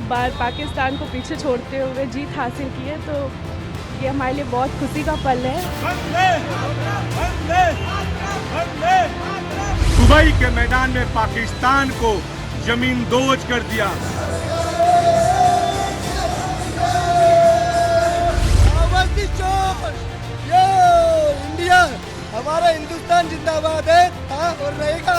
बार पाकिस्तान को पीछे छोड़ते हुए जीत हासिल की है, तो ये हमारे लिए बहुत खुशी का पल है। दुबई के मैदान में पाकिस्तान को जमीन दोज कर दिया। इंडिया, हमारा हिंदुस्तान जिंदाबाद है, था और रहेगा।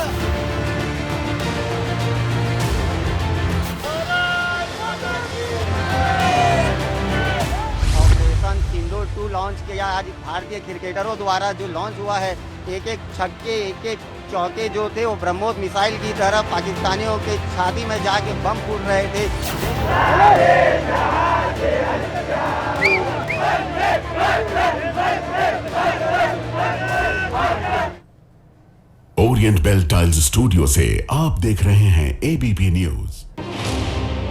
ऑपरेशन सिंदूर 2 लॉन्च किया आज भारतीय क्रिकेटरों द्वारा, जो लॉन्च हुआ है। एक एक छक्के, एक एक चौके जो थे वो ब्रह्मोस मिसाइल की तरह पाकिस्तानियों के छाती में जाके बम फूट रहे थे। ओरिएंट बेल टाइल्स स्टूडियो से आप देख रहे हैं एबीपी न्यूज।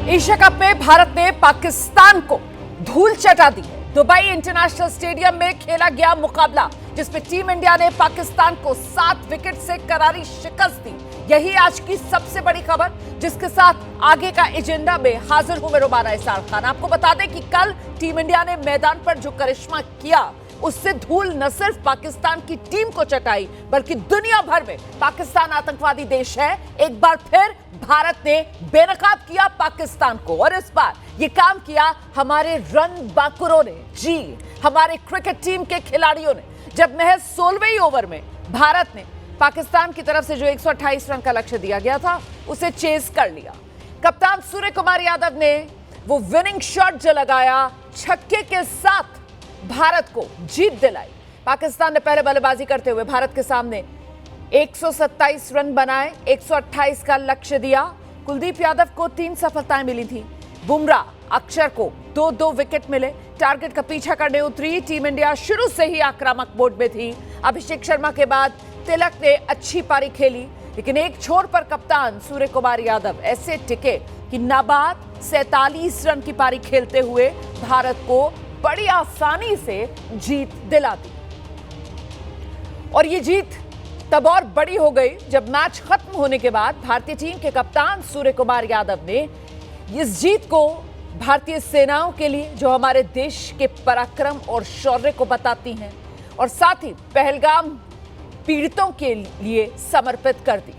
एशिया कप में भारत ने पाकिस्तान को धूल चटा दी। दुबई इंटरनेशनल स्टेडियम में खेला गया मुकाबला, जिसमें टीम इंडिया ने पाकिस्तान को 7 विकेट से करारी शिकस्त दी। यही आज की सबसे बड़ी खबर, जिसके साथ आगे का एजेंडा में हाजिर हूं मैं रुमाना इसार खान। आपको बता दें कि कल टीम इंडिया ने मैदान पर जो करिश्मा किया, उससे धूल न सिर्फ पाकिस्तान की टीम को चटाई, बल्कि दुनिया भर में पाकिस्तान आतंकवादी देश है। एक बार फिर भारत ने बेनकाब किया पाकिस्तान को, और इस बार ये काम किया हमारे रन बाकुरों ने। जी, हमारे क्रिकेट टीम के खिलाड़ियों ने, जब महज 16वें ओवर में भारत ने पाकिस्तान की तरफ से जो 128 रन का लक्ष्य दिया गया था, उसे चेज कर लिया। कप्तान सूर्य कुमार यादव ने वो विनिंग शॉट जो लगाया, छक्के के साथ भारत को जीत दिलाई। पाकिस्तान ने पहले बल्लेबाजी करते हुए भारत के सामने 127 रन बनाए, 128 का लक्ष्य दिया। कुलदीप यादव को 3 सफलताएं मिली थी। बुमराह, अक्षर को 2-2 विकेट मिले। टारगेट का पीछा करने उतरी टीम इंडिया शुरू से ही आक्रामक मोड में थी। अभिषेक शर्मा के बाद तिलक ने अच्छी पारी खेली, लेकिन एक छोर पर कप्तान सूर्य कुमार यादव ऐसे टिके कि नाबाद 47 रन की पारी खेलते हुए भारत को बड़ी आसानी से जीत दिला दी। और ये जीत तब और बड़ी हो गई जब मैच खत्म होने के बाद भारतीय टीम के कप्तान सूर्य कुमार यादव ने इस जीत को भारतीय सेनाओं के लिए, जो हमारे देश के पराक्रम और शौर्य को बताती हैं, और साथ ही पहलगाम पीड़ितों के लिए समर्पित कर दी।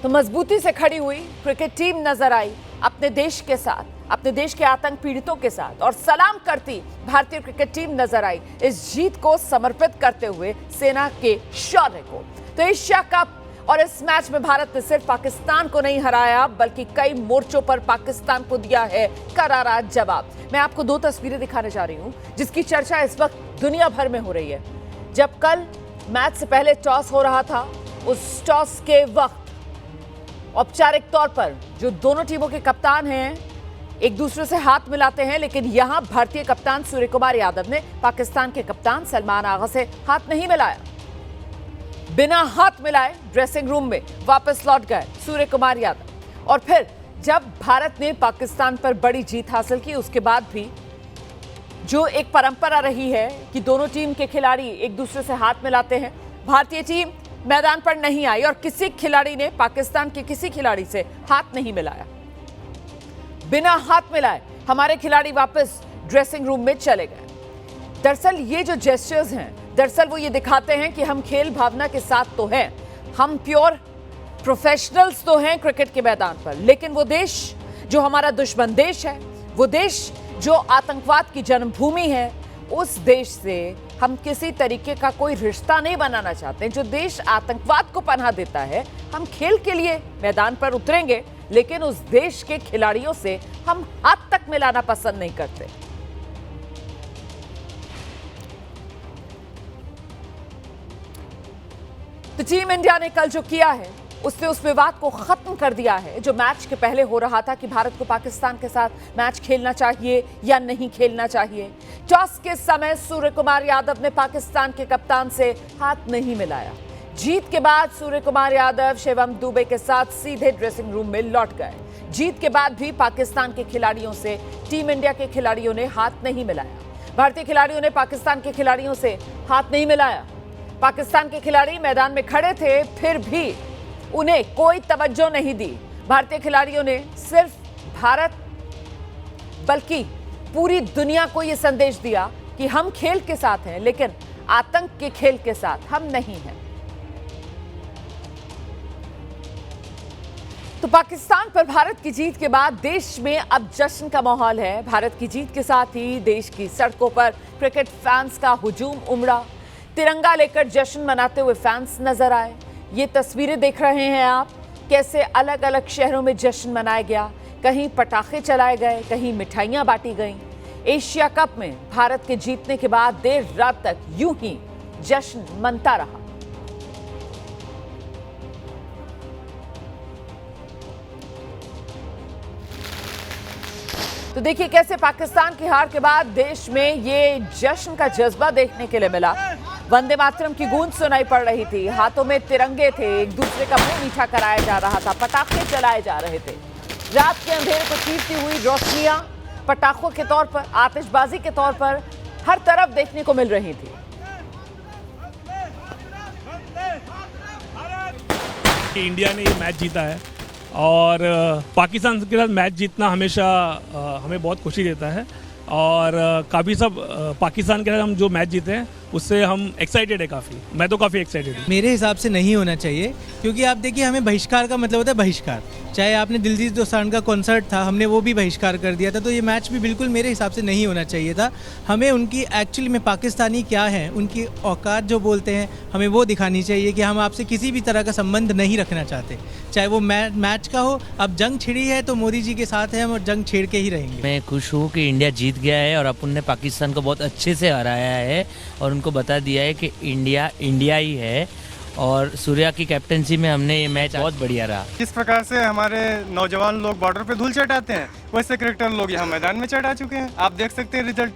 तो मजबूती से खड़ी हुई क्रिकेट टीम नजर आई अपने देश के साथ, अपने देश के आतंक पीड़ितों के साथ, और सलाम करती भारतीय क्रिकेट टीम नजर आई इस जीत को समर्पित करते हुए सेना के शौर्य को। तो एशिया कप और इस मैच में भारत ने सिर्फ पाकिस्तान को नहीं हराया, बल्कि कई मोर्चों पर पाकिस्तान को दिया है करारा जवाब। मैं आपको 2 तस्वीरें दिखाने जा रही हूं, जिसकी चर्चा इस वक्त दुनिया भर में हो रही है। जब कल मैच से पहले टॉस हो रहा था, उस टॉस के वक्त औपचारिक तौर पर जो दोनों टीमों के कप्तान हैं एक दूसरे से हाथ मिलाते हैं, लेकिन यहां भारतीय कप्तान सूर्य कुमार यादव ने पाकिस्तान के कप्तान सलमान आगा से हाथ नहीं मिलाया। बिना हाथ मिलाए ड्रेसिंग रूम में वापस लौट गए सूर्य कुमार यादव। और फिर जब भारत ने पाकिस्तान पर बड़ी जीत हासिल की, उसके बाद भी जो एक परंपरा रही है कि दोनों टीम के खिलाड़ी एक दूसरे से हाथ मिलाते हैं, भारतीय टीम मैदान पर नहीं आई और किसी खिलाड़ी ने पाकिस्तान के किसी खिलाड़ी से हाथ नहीं मिलाया। बिना हाथ मिलाए हमारे खिलाड़ी वापस ड्रेसिंग रूम में चले गए। दरअसल ये जो जेस्चर्स हैं, दरअसल वो ये दिखाते हैं कि हम खेल भावना के साथ तो हैं, हम प्योर प्रोफेशनल्स तो हैं क्रिकेट के मैदान पर, लेकिन वो देश जो हमारा दुश्मन देश है, वो देश जो आतंकवाद की जन्मभूमि है, उस देश से हम किसी तरीके का कोई रिश्ता नहीं बनाना चाहते। जो देश आतंकवाद को पनाह देता है, हम खेल के लिए मैदान पर उतरेंगे, लेकिन उस देश के खिलाड़ियों से हम हाथ तक मिलाना पसंद नहीं करते। तो टीम इंडिया ने कल जो किया है, उसने उस विवाद को खत्म कर दिया है जो मैच के पहले हो रहा था कि भारत को पाकिस्तान के साथ मैच खेलना चाहिए या नहीं खेलना चाहिए। टॉस के समय सूर्य कुमार यादव ने पाकिस्तान के कप्तान से हाथ नहीं मिलाया। जीत के बाद सूर्य कुमार यादव शिवम दुबे के साथ सीधे ड्रेसिंग रूम में लौट गए। जीत के बाद भी पाकिस्तान के खिलाड़ियों से टीम इंडिया के खिलाड़ियों ने हाथ नहीं मिलाया। भारतीय खिलाड़ियों ने पाकिस्तान के खिलाड़ियों से हाथ नहीं मिलाया। पाकिस्तान के खिलाड़ी मैदान में खड़े थे, फिर भी उन्हें कोई तवज्जो नहीं दी। भारतीय खिलाड़ियों ने सिर्फ भारत बल्कि पूरी दुनिया को यह संदेश दिया कि हम खेल के साथ हैं, लेकिन आतंक के खेल के साथ हम नहीं हैं। तो पाकिस्तान पर भारत की जीत के बाद देश में अब जश्न का माहौल है। भारत की जीत के साथ ही देश की सड़कों पर क्रिकेट फैंस का हुजूम उमड़ा। तिरंगा लेकर जश्न मनाते हुए फैंस नजर आए। ये तस्वीरें देख रहे हैं आप, कैसे अलग अलग शहरों में जश्न मनाया गया। कहीं पटाखे चलाए गए, कहीं मिठाइयां बांटी गईं। एशिया कप में भारत के जीतने के बाद देर रात तक यूं ही जश्न मनता रहा। तो देखिए कैसे पाकिस्तान की हार के बाद देश में ये जश्न का जज्बा देखने के लिए मिला। वंदे मातरम की गूंज सुनाई पड़ रही थी, हाथों में तिरंगे थे, एक दूसरे का मुंह मीठा कराया जा रहा था, पटाखे चलाए जा रहे थे। रात के अंधेरे को चीरती हुई रोशनियां पटाखों के तौर पर, आतिशबाजी के तौर पर हर तरफ देखने को मिल रही थी। इंडिया ने ये मैच जीता है और पाकिस्तान के साथ मैच जीतना हमेशा हमें बहुत खुशी देता है और काफ़ी सब पाकिस्तान के साथ हम जो मैच जीते हैं उससे हम एक्साइटेड है काफ़ी। मैं तो काफ़ी एक्साइटेड हूँ। मेरे हिसाब से नहीं होना चाहिए, क्योंकि आप देखिए हमें बहिष्कार का मतलब होता है बहिष्कार। चाहे आपने दिलजीत दोसांझ का कॉन्सर्ट था, हमने वो भी बहिष्कार कर दिया था, तो ये मैच भी बिल्कुल मेरे हिसाब से नहीं होना चाहिए था। हमें उनकी एक्चुअली में पाकिस्तानी क्या है, उनकी औकात जो बोलते हैं, हमें वो दिखानी चाहिए कि हम आपसे किसी भी तरह का संबंध नहीं रखना चाहते, चाहे वो मैच का हो। अब जंग छिड़ी है तो मोदी जी के साथ हैं हम और जंग छेड़ के ही रहेंगे। मैं खुश हूँ कि इंडिया जीत गया है और अपन ने पाकिस्तान को बहुत अच्छे से हराया है और उनको बता दिया है कि इंडिया इंडिया ही है। और सूर्या की कैप्टनसी में हमने ये मैच बहुत बढ़िया रहा। किस प्रकार से हमारे नौजवान लोग बॉर्डर पे धूल चटाते हैं, वैसे क्रिकेटर लोग यहाँ मैदान में चढ़ा चुके हैं। आप देख सकते हैं रिजल्ट।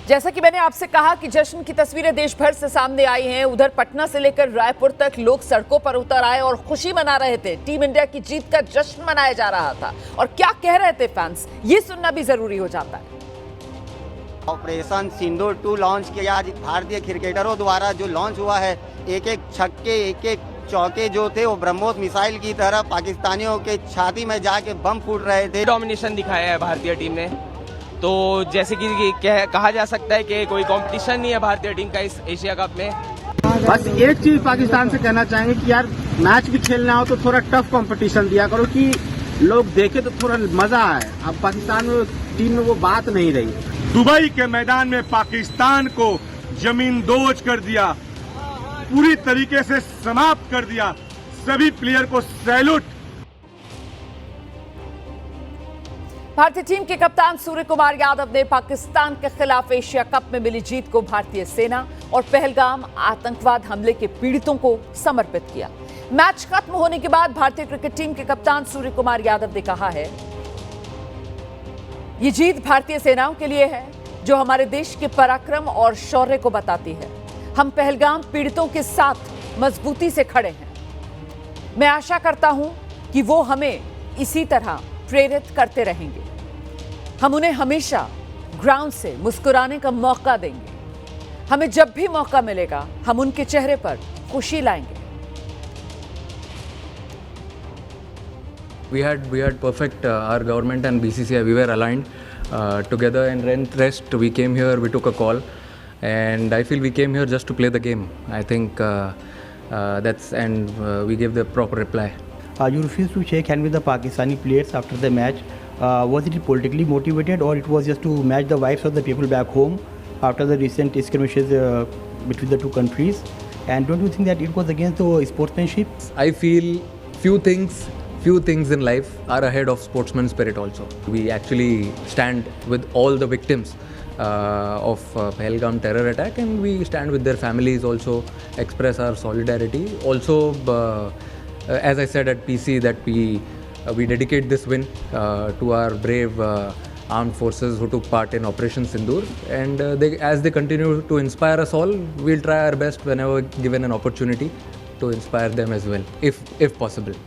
जैसा कि मैंने आपसे कहा कि जश्न की तस्वीरें देश भर से सामने आई हैं। उधर पटना से लेकर रायपुर तक लोग सड़कों पर उतर आए और खुशी मना रहे थे। टीम इंडिया की जीत का जश्न मनाया जा रहा था और क्या कह रहे थे फैंस, ये सुनना भी जरूरी हो जाता है। ऑपरेशन सिंदूर 2 लॉन्च किया आज भारतीय क्रिकेटरों द्वारा जो लॉन्च हुआ है। एक एक छक्के, एक एक चौके जो थे वो ब्रह्मोस मिसाइल की तरह पाकिस्तानियों के छाती में जाके बम फूट रहे थे। डोमिनेशन दिखाया है भारतीय टीम ने, तो जैसे कि कहा जा सकता है कि कोई कंपटीशन नहीं है भारतीय टीम का इस एशिया कप में। बस एक चीज पाकिस्तान से कहना चाहेंगे कि यार मैच भी खेलना हो तो थोड़ा टफ कंपटीशन दिया करो कि लोग देखे तो थोड़ा मजा आए। अब पाकिस्तान में टीम में वो बात नहीं रही। दुबई के मैदान में पाकिस्तान को जमीन दोज कर दिया, पूरी तरीके से समाप्त कर दिया। सभी प्लेयर को सैल्यूट। भारतीय टीम के कप्तान सूर्य कुमार यादव ने पाकिस्तान के खिलाफ एशिया कप में मिली जीत को भारतीय सेना और पहलगाम आतंकवाद हमले के पीड़ितों को समर्पित किया। मैच खत्म होने के बाद भारतीय क्रिकेट टीम के कप्तान सूर्य कुमार यादव ने कहा है, ये जीत भारतीय सेनाओं के लिए है जो हमारे देश के पराक्रम और शौर्य को बताती है। हम पहलगाम पीड़ितों के साथ मजबूती से खड़े हैं। मैं आशा करता हूं कि वो हमें इसी तरह प्रेरित करते रहेंगे। हम उन्हें हमेशा ग्राउंड से मुस्कुराने का मौका देंगे। हमें जब भी मौका मिलेगा हम उनके चेहरे पर खुशी लाएंगे। We had perfect our government and BCCI, we were aligned together, and rest we came here, we took a call, and I feel we came here just to play the game. I think we gave the proper reply. You refused to shake hands with the Pakistani players after the match. Was it politically motivated, or it was just to match the vibes of the people back home after the recent skirmishes between the two countries? And don't you think that it was against the sportsmanship? I feel few things in life are ahead of sportsman spirit also. We actually stand with all the victims of Pahalgam terror attack, and we stand with their families also, express our solidarity. Also, as I said at PC, that we dedicate this win to our brave armed forces who took part in Operation Sindoor, and as they continue to inspire us all, we'll try our best whenever given an opportunity to inspire them as well, if possible.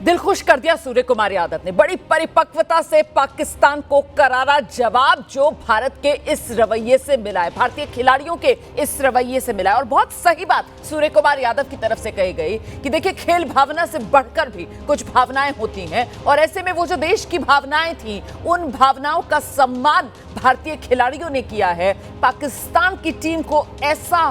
दिल खुश कर दिया सूर्य कुमार यादव ने। बड़ी परिपक्वता से पाकिस्तान को करारा जवाब जो भारत के इस रवैये से मिला है, भारतीय खिलाड़ियों के इस रवैये से मिला है। और बहुत सही बात सूर्य कुमार यादव की तरफ से कही गई कि देखिए, खेल भावना से बढ़कर भी कुछ भावनाएं होती हैं और ऐसे में वो जो देश की भावनाएं थी, उन भावनाओं का सम्मान भारतीय खिलाड़ियों ने किया है। पाकिस्तान की टीम को ऐसा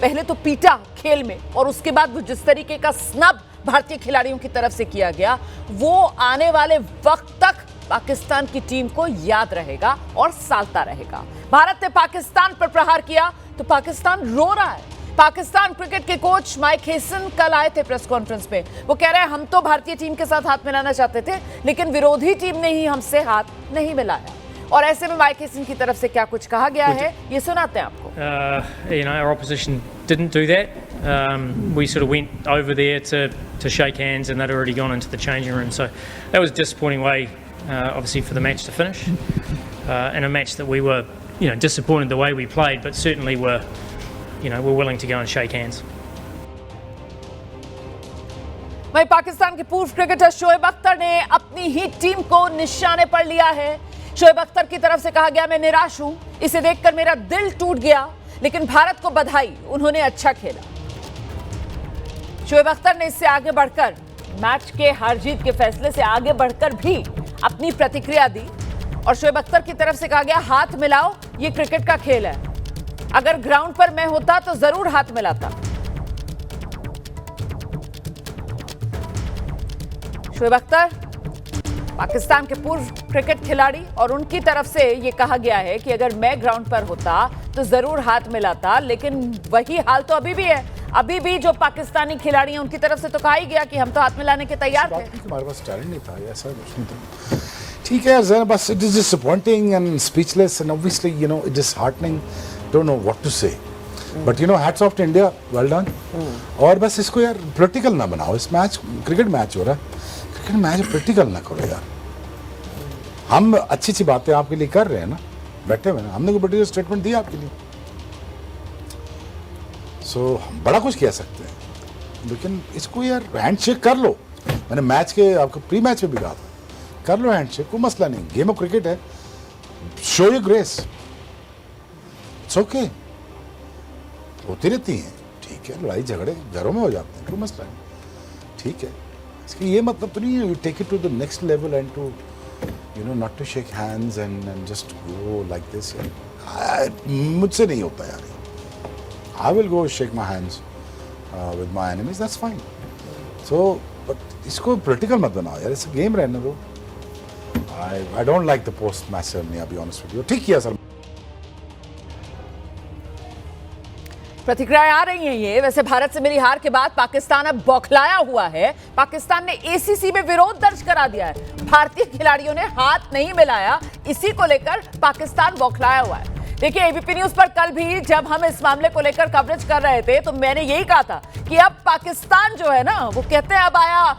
पहले तो पीटा खेल में और उसके बाद वो जिस तरीके का स्नब भारतीय खिलाड़ियों की तरफ से किया गया, वो आने वाले वक्त तक पाकिस्तान की टीम को याद रहेगा और सालता रहेगा। भारत ने पाकिस्तान पर प्रहार किया तो पाकिस्तान रो रहा है। पाकिस्तान क्रिकेट के कोच माइक हेसन कल आए थे प्रेस कॉन्फ्रेंस में। वो कह रहे हैं हम तो भारतीय टीम के साथ हाथ मिलाना चाहते थे, लेकिन विरोधी टीम ने ही हमसे हाथ नहीं मिलाया। और ऐसे में माइक हेसन की तरफ से क्या कुछ कहा गया है, ये सुनाते हैं आपको। Our opposition didn't do that. We sort of went over there to shake hands, and they'd already gone into the changing room. So that was a disappointing way, obviously, for the match to finish. And a match that we were, disappointed the way we played, but certainly were willing to go and shake hands. वहीं पाकिस्तान के पूर्व cricketer Shoaib Akhtar ने अपनी ही team को निशाने पर लिया है। शोएब अख्तर की तरफ से कहा गया, मैं निराश हूं, इसे देखकर मेरा दिल टूट गया, लेकिन भारत को बधाई, उन्होंने अच्छा खेला। शोएब अख्तर ने इससे आगे बढ़कर मैच के हार जीत के फैसले से आगे बढ़कर भी अपनी प्रतिक्रिया दी और शोएब अख्तर की तरफ से कहा गया, हाथ मिलाओ, ये क्रिकेट का खेल है, अगर ग्राउंड पर मैं होता तो जरूर हाथ मिलाता। शोएब अख्तर पाकिस्तान के पूर्व क्रिकेट खिलाड़ी और उनकी तरफ से ये कहा गया है कि अगर मैं ग्राउंड पर होता तो जरूर हाथ मिलाता, लेकिन वही हाल तो अभी भी है। अभी भी जो पाकिस्तानी खिलाड़ी हैं उनकी तरफ से तो कहा ही गया कि हम तो हाथ मिलाने के तैयार थे। हमारे पास टैलेंट नहीं था, ऐसा कुछ नहीं था। ठीक है यार, बस it is disappointing and speechless and obviously it is heartening, don't know what to say, but hats off to India, well done. और बस इसको यार पॉलिटिकल ना बनाओ, इस मैच क्रिकेट मैच हो रहा है, क्रिकेट मैच पॉलिटिकल ना करो यार। हम अच्छी अच्छी बातें आपके लिए कर रहे हैं ना, बैठे हुए ना, हमने कोई पॉलिटिकल स्टेटमेंट दिया आपके लिए, सो हम बड़ा कुछ कह सकते हैं, लेकिन इसको यार हैंडशेक कर लो। मैंने मैच के आपको प्री मैच में भी कहा था, कर लो हैंडशेक, कोई मसला नहीं, गेम ऑफ क्रिकेट है, show your grace, it's okay, होती रहती हैं, ठीक है, लड़ाई झगड़े घरों में हो जाते हैं, कोई मसला नहीं, ठीक है। इसका ये मतलब तो नहीं है you take it to the next level and to not to shake hands and just go like this. मुझसे नहीं होता यार, I will go shake my hands with my enemies, that's fine. So but इसको political मत बनाओ यार, इस game रहने दो। I don't like the post match ceremony, अभी ऑनेस्ट विद यू। ठीक किया सर। प्रतिक्रियाएं आ रही हैं ये। वैसे भारत से मिली हार के बाद पाकिस्तान अब बौखलाया हुआ है। पाकिस्तान ने एसीसी में विरोध दर्ज करा दिया है। भारतीय खिलाड़ियों ने हाथ नहीं मिलाया, इसी को लेकर पाकिस्तान बौखलाया हुआ है। देखिए, एबीपी न्यूज पर कल भी जब हम इस मामले को लेकर कवरेज कर रहे थे तो मैंने यही कहा था कि अब पाकिस्तान जो है ना, वो कहते हैं अब आया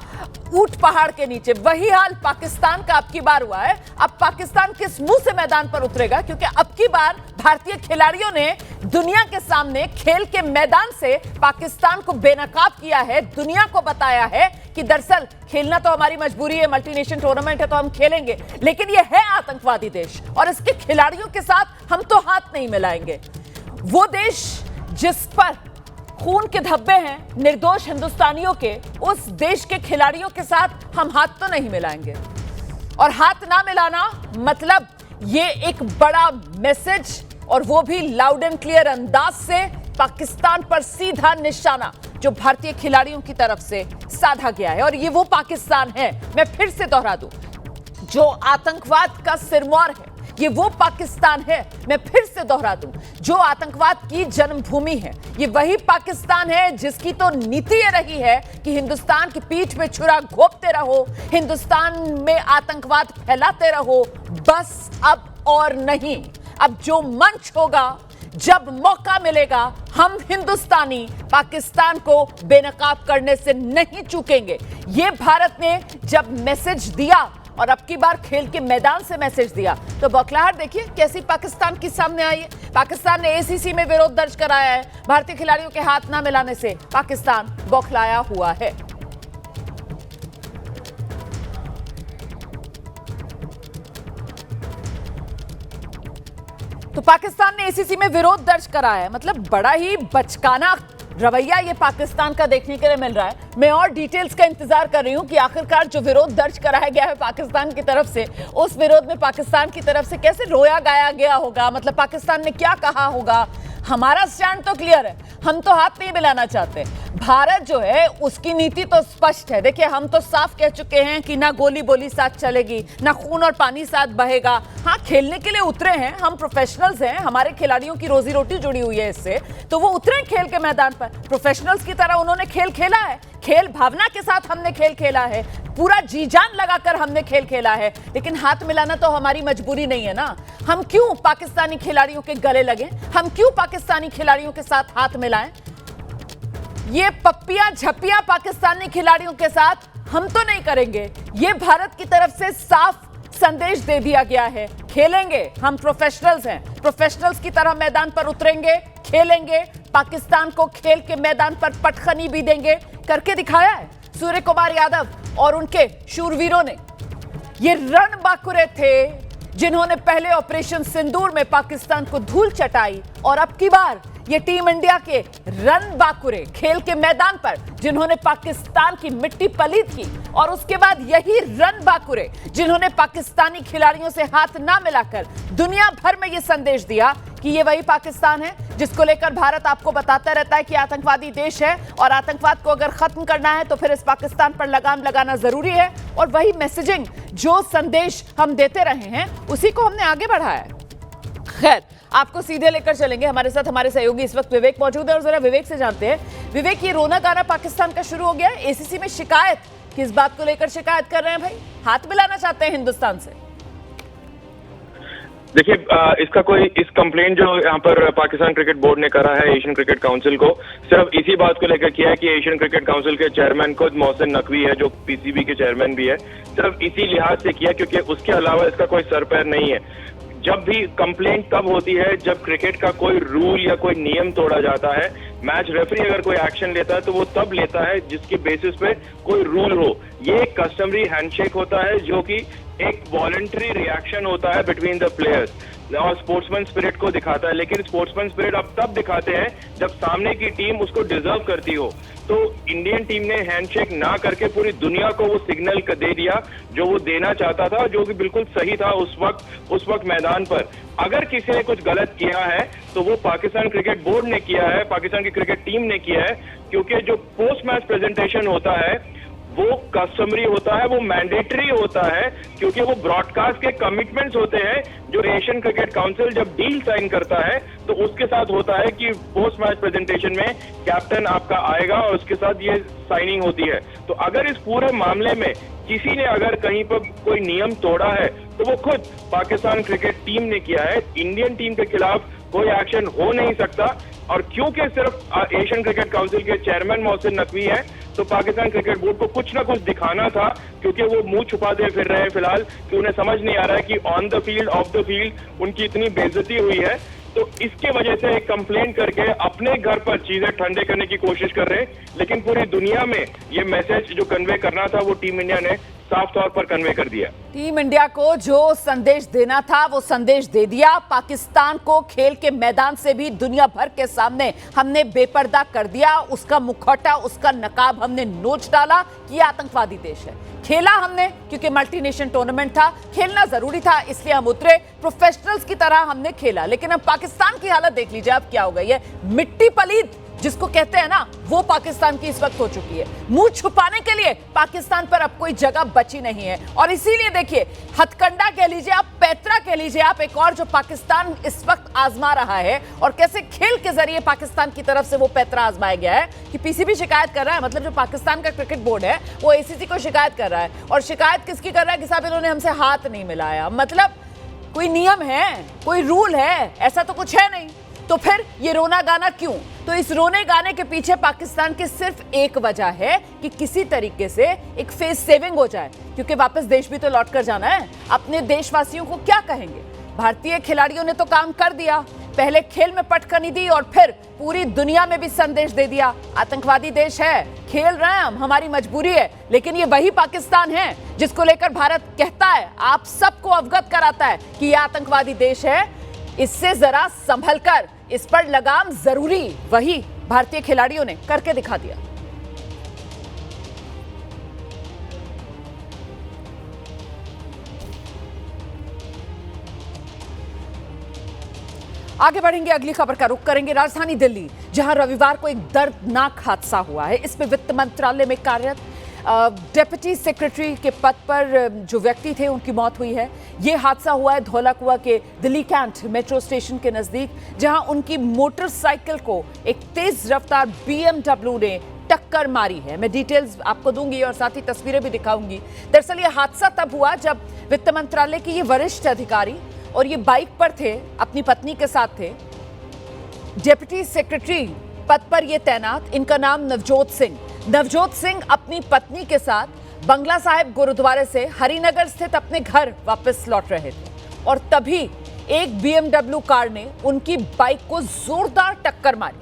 ऊंट पहाड़ के नीचे। वही हाल पाकिस्तान का अब की बार हुआ है। अब पाकिस्तान किस मुंह से मैदान पर उतरेगा, क्योंकि अब की बार भारतीय खिलाड़ियों ने दुनिया के सामने खेल के मैदान से पाकिस्तान को बेनकाब किया है, दुनिया को बताया है कि दरअसल खेलना तो हमारी मजबूरी है, मल्टीनेशनल टूर्नामेंट है तो हम खेलेंगे, लेकिन यह है आतंकवादी देश और इसके खिलाड़ियों के साथ हम तो हाथ नहीं मिलाएंगे। वो देश जिस पर खून के धब्बे हैं निर्दोष हिंदुस्तानियों के, उस देश के खिलाड़ियों के साथ हम हाथ तो नहीं मिलाएंगे। और हाथ ना मिलाना मतलब ये एक बड़ा मैसेज, और वो भी लाउड एंड क्लियर अंदाज से पाकिस्तान पर सीधा निशाना जो भारतीय खिलाड़ियों की तरफ से साधा गया है। और ये वो पाकिस्तान है, मैं फिर से दोहरा दूं, जो आतंकवाद का सिरमौर है। ये वो पाकिस्तान है, मैं फिर से दोहरा दूं, जो आतंकवाद की जन्मभूमि है। ये वही पाकिस्तान है जिसकी तो नीति ये रही है कि हिंदुस्तान की पीठ में छुरा घोंपते रहो, हिंदुस्तान में आतंकवाद फैलाते रहो, बस अब और नहीं। अब जो मंच होगा, जब मौका मिलेगा, हम हिंदुस्तानी पाकिस्तान को बेनकाब करने से नहीं चूकेंगे। ये भारत ने जब मैसेज दिया और अब की बार खेल के मैदान से मैसेज दिया तो बौखलाहट देखिए कैसी पाकिस्तान की सामने आई है। पाकिस्तान ने एसीसी में विरोध दर्ज कराया है। भारतीय खिलाड़ियों के हाथ ना मिलाने से पाकिस्तान बौखलाया हुआ है। तो पाकिस्तान ने एसीसी में विरोध दर्ज करा है, मतलब बड़ा ही बचकाना रवैया ये पाकिस्तान का देखने के लिए मिल रहा है। मैं और डिटेल्स का इंतजार कर रही हूं कि आखिरकार जो विरोध दर्ज कराया गया है पाकिस्तान की तरफ से, उस विरोध में पाकिस्तान की तरफ से कैसे रोया गाया गया होगा, मतलब पाकिस्तान ने क्या कहा होगा। हमारा स्टैंड तो क्लियर है, हम तो हाथ नहीं मिलाना चाहते। भारत जो है उसकी नीति तो स्पष्ट है। देखिए, हम तो साफ कह चुके हैं कि ना गोली बोली साथ चलेगी, ना खून और पानी साथ बहेगा। हाँ, खेलने के लिए उतरे हैं, हम प्रोफेशनल्स हैं, हमारे खिलाड़ियों की रोजी रोटी जुड़ी हुई है इससे, तो वो उतरे खेल के मैदान पर प्रोफेशनल्स की तरह। उन्होंने खेल खेला है, खेल भावना के साथ हमने खेल खेला है, पूरा जी जान लगाकर हमने खेल खेला है। लेकिन हाथ मिलाना तो हमारी मजबूरी नहीं है ना। हम क्यों पाकिस्तानी खिलाड़ियों के गले लगे, हम क्यों पाकिस्तानी खिलाड़ियों के साथ हाथ मिलाएं। ये पप्पियां झप्पियां पाकिस्तानी खिलाड़ियों के साथ हम तो नहीं करेंगे। ये भारत की तरफ से साफ संदेश दे दिया गया है। खेलेंगे, हम प्रोफेशनल्स हैं, प्रोफेशनल्स की तरह मैदान पर उतरेंगे, खेलेंगे, पाकिस्तान को खेल के मैदान पर पटखनी भी देंगे। करके दिखाया है सूर्य कुमार यादव और उनके शूरवीरों ने। ये रणबांकुरे थे जिन्होंने पहले ऑपरेशन सिंदूर में पाकिस्तान को धूल चटाई, और अब की बार ये टीम इंडिया के रणबांकुरे खेल के मैदान पर जिन्होंने पाकिस्तान की मिट्टी पलीत की, और उसके बाद यही रणबांकुरे जिन्होंने पाकिस्तानी खिलाड़ियों से हाथ ना मिलाकर दुनिया भर में ये संदेश दिया कि ये वही पाकिस्तान है जिसको लेकर भारत आपको बताता रहता है कि आतंकवादी देश है, और आतंकवाद को अगर खत्म करना है तो फिर इस पाकिस्तान पर लगाम लगाना जरूरी है। और वही मैसेजिंग, जो संदेश हम देते रहे हैं, उसी को हमने आगे बढ़ाया है। खैर, आपको सीधे लेकर चलेंगे, हमारे साथ हमारे सहयोगी इस वक्त विवेक मौजूद है, और जरा विवेक से जानते हैं। विवेक, ये रोना गाना पाकिस्तान का शुरू हो गया है। एसीसी में शिकायत, किस बात को लेकर शिकायत कर रहे हैं भाई? हाथ मिलाना चाहते हैं हिंदुस्तान से? देखिए, इसका कोई इस कंप्लेंट जो यहाँ पर पाकिस्तान क्रिकेट बोर्ड ने करा है एशियन क्रिकेट काउंसिल को, सिर्फ इसी बात को लेकर किया है कि एशियन क्रिकेट काउंसिल के चेयरमैन खुद मोहसिन नकवी है, जो पीसीबी के चेयरमैन भी है, सिर्फ इसी लिहाज से किया, क्योंकि उसके अलावा इसका कोई सर पैर नहीं है। जब भी कंप्लेंट तब होती है जब क्रिकेट का कोई रूल या कोई नियम तोड़ा जाता है। मैच रेफरी अगर कोई एक्शन लेता है तो वो तब लेता है जिसकी बेसिस पे कोई रूल हो। ये एक कस्टमरी हैंडशेक होता है जो कि एक वॉलंटरी रिएक्शन होता है बिटवीन द प्लेयर्स, और स्पोर्ट्समैन स्पिरिट को दिखाता है। लेकिन स्पोर्ट्समैन स्पिरिट अब तब दिखाते हैं जब सामने की टीम उसको डिजर्व करती हो। तो इंडियन टीम ने हैंडशेक ना करके पूरी दुनिया को वो सिग्नल दे दिया जो वो देना चाहता था, जो कि बिल्कुल सही था उस वक्त मैदान पर। अगर किसी ने कुछ गलत किया है तो वो पाकिस्तान क्रिकेट बोर्ड ने किया है, पाकिस्तान की क्रिकेट टीम ने किया है, क्योंकि जो पोस्ट मैच प्रेजेंटेशन होता है वो कस्टमरी होता है, वो मैंडेटरी होता है, क्योंकि वो ब्रॉडकास्ट के कमिटमेंट्स होते हैं जो एशियन क्रिकेट काउंसिल जब डील साइन करता है तो उसके साथ होता है कि पोस्ट मैच प्रेजेंटेशन में कैप्टन आपका आएगा और उसके साथ ये साइनिंग होती है। तो अगर इस पूरे मामले में किसी ने अगर कहीं पर कोई नियम तोड़ा है तो वो खुद पाकिस्तान क्रिकेट टीम ने किया है। इंडियन टीम के खिलाफ कोई एक्शन हो नहीं सकता, और क्योंकि सिर्फ एशियन क्रिकेट काउंसिल के चेयरमैन मोहसिन नकवी है तो पाकिस्तान क्रिकेट बोर्ड को कुछ ना कुछ दिखाना था, क्योंकि वो मुंह छुपाते फिर रहे हैं फिलहाल, कि उन्हें समझ नहीं आ रहा है कि on the field of the field उनकी इतनी बेइज्जती हुई है। तो इसके वजह से एक कंप्लेंट करके अपने घर पर चीजें ठंडे करने की कोशिश कर रहे हैं, लेकिन पूरी दुनिया में ये मैसेज जो कन्वे करना था वो टीम इंडिया ने साफ तौर पर कन्वे कर दिया। टीम इंडिया को जो संदेश देना था वो संदेश दे दिया। पाकिस्तान को खेल के मैदान से भी दुनिया भर के सामने हमने बेपर्दा कर दिया। उसका मुखौटा, उसका नकाब हमने नोच डाला कि ये आतंकवादी देश है। खेला हमने क्योंकि मल्टीनेशनल टूर्नामेंट था, खेलना जरूरी था, इसलिए हम उतरे, प्रोफेशनल्स की तरह हमने खेला। लेकिन अब पाकिस्तान की हालत देख लीजिए, अब क्या हो गई है। मिट्टी पलीत जिसको कहते हैं ना, वो पाकिस्तान की इस वक्त हो चुकी है। मुंह छुपाने के लिए पाकिस्तान पर अब कोई जगह बची नहीं है, और इसीलिए देखिए, हथकंडा कह लीजिए आप, पैतरा कह लीजिए आप, एक और जो पाकिस्तान इस वक्त आजमा रहा है, और कैसे खेल के जरिए पाकिस्तान की तरफ से वो पैतरा आजमाया गया है कि पीसीबी शिकायत कर रहा है, मतलब जो पाकिस्तान का क्रिकेट बोर्ड है वो एसीसी को शिकायत कर रहा है। और शिकायत किसकी कर रहा है कि साहब इन्होंने हमसे हाथ नहीं मिलाया। मतलब कोई नियम है, कोई रूल है, ऐसा तो कुछ है नहीं। तो फिर ये रोना गाना क्यों? तो इस रोने गाने के पीछे पाकिस्तान की सिर्फ एक वजह है कि किसी तरीके से एक फेस सेविंग हो जाए, क्योंकि वापस देश भी तो लौट कर जाना है। अपने देशवासियों को क्या कहेंगे? भारतीय खिलाड़ियों ने तो काम कर दिया, पहले खेल में पटखनी दी और फिर पूरी दुनिया में भी संदेश दे दिया, आतंकवादी देश है, खेल रहे हैं हम, हमारी मजबूरी है। लेकिन ये वही पाकिस्तान है जिसको लेकर भारत कहता है, आप सबको अवगत कराता है कि ये आतंकवादी देश है। इससे जरा संभल कर, इस पर लगाम जरूरी, वही भारतीय खिलाड़ियों ने करके दिखा दिया। आगे बढ़ेंगे, अगली खबर का रुख करेंगे राजधानी दिल्ली, जहां रविवार को एक दर्दनाक हादसा हुआ है। इसमें वित्त मंत्रालय में कार्यरत डिप्टी सेक्रेटरी के पद पर जो व्यक्ति थे उनकी मौत हुई है। यह हादसा हुआ है धौलाकुआं के दिल्ली कैंट मेट्रो स्टेशन के नजदीक, जहां उनकी मोटरसाइकिल को एक तेज रफ्तार BMW ने टक्कर मारी है। मैं डिटेल्स आपको दूंगी और साथ ही तस्वीरें भी दिखाऊंगी। दरअसल यह हादसा तब हुआ जब वित्त मंत्रालय के ये वरिष्ठ अधिकारी और ये बाइक पर थे, अपनी पत्नी के साथ थे। डिप्टी सेक्रेटरी पद पर ये तैनात, इनका नाम नवजोत सिंह। नवजोत सिंह अपनी पत्नी के साथ बंगला साहिब गुरुद्वारे से हरिनगर स्थित अपने घर वापस लौट रहे थे और तभी एक BMW कार ने उनकी बाइक को जोरदार टक्कर मारी।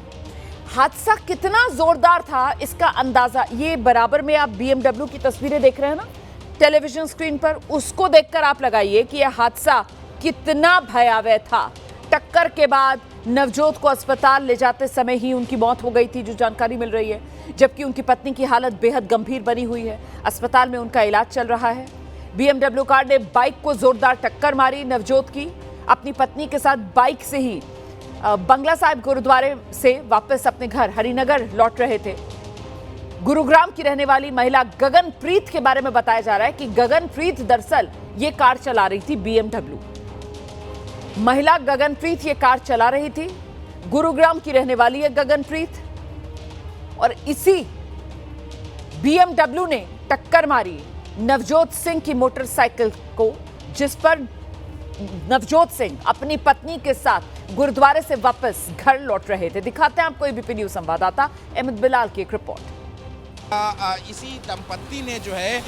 हादसा कितना जोरदार था इसका अंदाजा ये बराबर में आप BMW की तस्वीरें देख रहे हैं ना टेलीविजन स्क्रीन पर, उसको देखकर आप लगाइए कि यह हादसा कितना भयावह था। टक्कर के बाद नवजोत को अस्पताल ले जाते समय ही उनकी मौत हो गई थी, जो जानकारी मिल रही है, जबकि उनकी पत्नी की हालत बेहद गंभीर बनी हुई है। अस्पताल में उनका इलाज चल रहा है। BMW कार ने बाइक को जोरदार टक्कर मारी। नवजोत की अपनी पत्नी के साथ बाइक से ही बंगला साहिब गुरुद्वारे से वापस अपने घर हरिनगर लौट रहे थे। गुरुग्राम की रहने वाली महिला गगनप्रीत के बारे में बताया जा रहा है कि गगनप्रीत दरअसल ये कार चला रही थी BMW। महिला गगनप्रीत ये कार चला रही थी, गुरुग्राम की रहने वाली है गगनप्रीत, और इसी BMW ने टक्कर मारी नवजोत सिंह की मोटरसाइकिल को, जिस पर नवजोत सिंह अपनी पत्नी के साथ गुरुद्वारे से वापस घर लौट रहे थे। दिखाते हैं आपको एबीपी न्यूज संवाददाता अहमद बिलाल की एक रिपोर्ट। इसी दंपत्ति ने जो है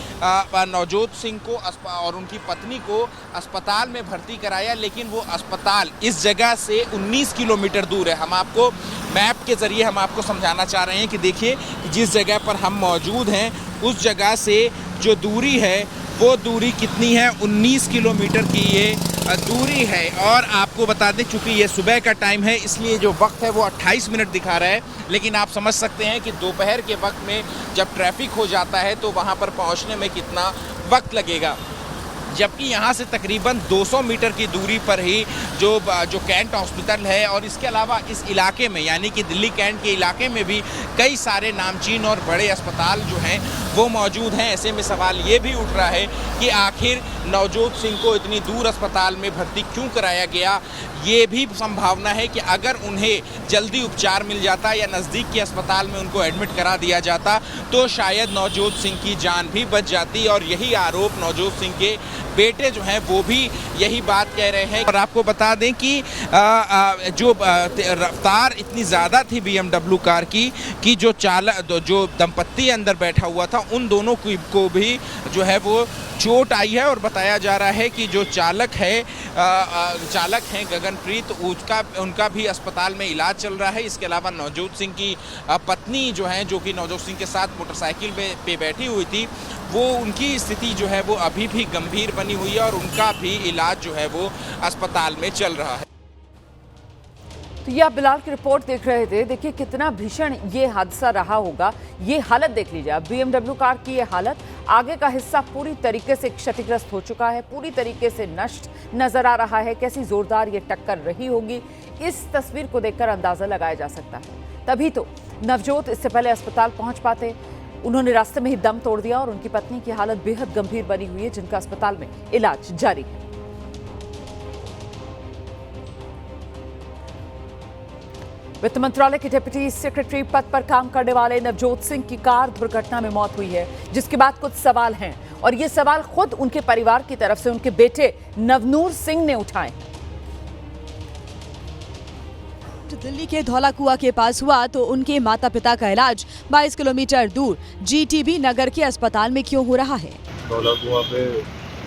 नवजोत सिंह को और उनकी पत्नी को अस्पताल में भर्ती कराया, लेकिन वो अस्पताल इस जगह से 19 किलोमीटर दूर है। हम आपको मैप के जरिए हम आपको समझाना चाह रहे हैं कि देखिए जिस जगह पर हम मौजूद हैं उस जगह से जो दूरी है वो दूरी कितनी है, 19 किलोमीटर की ये दूरी है। और आपको बता दें चूँकि ये सुबह का टाइम है इसलिए जो वक्त है वो 28 मिनट दिखा रहा है, लेकिन आप समझ सकते हैं कि दोपहर के वक्त में जब ट्रैफिक हो जाता है तो वहाँ पर पहुँचने में कितना वक्त लगेगा। जबकि यहाँ से तकरीबन 200 मीटर की दूरी पर ही जो कैंट हॉस्पिटल है और इसके अलावा इस इलाके में यानी कि दिल्ली कैंट के इलाके में भी कई सारे नामचीन और बड़े अस्पताल जो हैं वो मौजूद हैं। ऐसे में सवाल ये भी उठ रहा है कि आखिर नवजोत सिंह को इतनी दूर अस्पताल में भर्ती क्यों कराया गया। ये भी संभावना है कि अगर उन्हें जल्दी उपचार मिल जाता या नज़दीक के अस्पताल में उनको एडमिट करा दिया जाता तो शायद नवजोत सिंह की जान भी बच जाती। और यही आरोप नवजोत सिंह के बेटे जो हैं वो भी यही बात कह रहे हैं। और आपको बता दें कि जो रफ्तार इतनी ज़्यादा थी BMW कार की कि जो दंपत्ति अंदर बैठा हुआ था उन दोनों को भी जो है वो चोट आई है। और बताया जा रहा है कि जो चालक हैं गगनप्रीत उनका भी अस्पताल में इलाज चल रहा है। इसके अलावा नवजोत सिंह की पत्नी जो है जो कि नवजोत सिंह के साथ मोटरसाइकिल पे बैठी हुई थी वो उनकी स्थिति जो है वो अभी भी गंभीर बनी हुई है और उनका भी इलाज जो है वो अस्पताल में चल रहा है। तो ये आप बिलाल की रिपोर्ट देख रहे थे। देखिए कितना भीषण ये हादसा रहा होगा। ये हालत देख लीजिए आप, BMW कार की ये हालत, आगे का हिस्सा पूरी तरीके से क्षतिग्रस्त हो चुका है, पूरी तरीके से नष्ट नजर आ रहा है। कैसी जोरदार ये टक्कर रही होगी इस तस्वीर को देखकर अंदाजा लगाया जा सकता है। तभी तो नवजोत इससे पहले अस्पताल पहुंच पाते, उन्होंने रास्ते में ही दम तोड़ दिया और उनकी पत्नी की हालत बेहद गंभीर बनी हुई है, जिनका अस्पताल में इलाज जारी है। वित्त मंत्रालय के डिप्टी सेक्रेटरी पद पर काम करने वाले नवजोत सिंह की कार दुर्घटना में मौत हुई है, जिसके बाद कुछ सवाल हैं और ये सवाल खुद उनके परिवार की तरफ से उनके बेटे नवनूर सिंह ने उठाए। दिल्ली के धौलाकुआं के पास हुआ तो उनके माता पिता का इलाज 22 किलोमीटर दूर GTB नगर के अस्पताल में क्यों हो रहा है। धौलाकुआं पे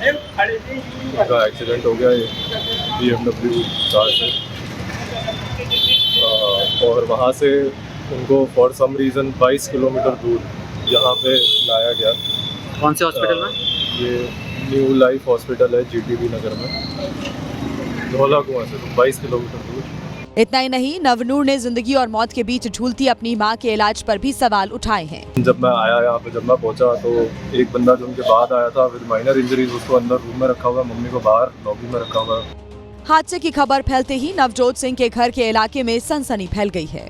उनका एक्सीडेंट हो गया BMW कार से और वहाँ से उनको फॉर सम रीज़न 22 किलोमीटर दूर यहाँ पे लाया गया। कौन से हॉस्पिटल में? ये न्यू लाइफ हॉस्पिटल है GTB नगर में। धौला कुआं से 22 किलोमीटर दूर। इतना ही नहीं, नवनूर ने जिंदगी और मौत के बीच झूलती अपनी मां के इलाज पर भी सवाल उठाए हैं। जब मैं आया यहाँ पे, जब मैं पहुंचा तो एक बंदा जो उनके बाद आया था विद माइनर इंजरीज, उसको अंदर रूम में रखा हुआ, मम्मी को बाहर लॉबी में रखा हुआ। हादसे की खबर फैलते ही नवजोत सिंह के घर के इलाके में सनसनी फैल गई है।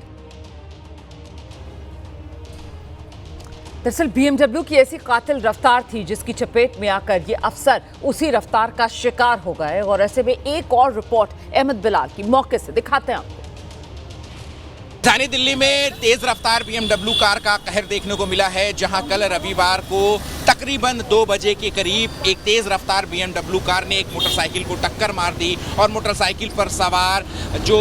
दरअसल BMW की ऐसी कातिल रफ्तार थी जिसकी चपेट में आकर ये अफसर उसी रफ्तार का शिकार हो गए। और ऐसे में एक और रिपोर्ट अहमद बिलाल की मौके से दिखाते हैं आपको। राजधानी दिल्ली में तेज रफ्तार BMW कार का कहर देखने को मिला है, जहां कल रविवार को तकरीबन 2 बजे के करीब एक तेज रफ्तार BMW कार ने एक मोटरसाइकिल को टक्कर मार दी और मोटरसाइकिल पर सवार जो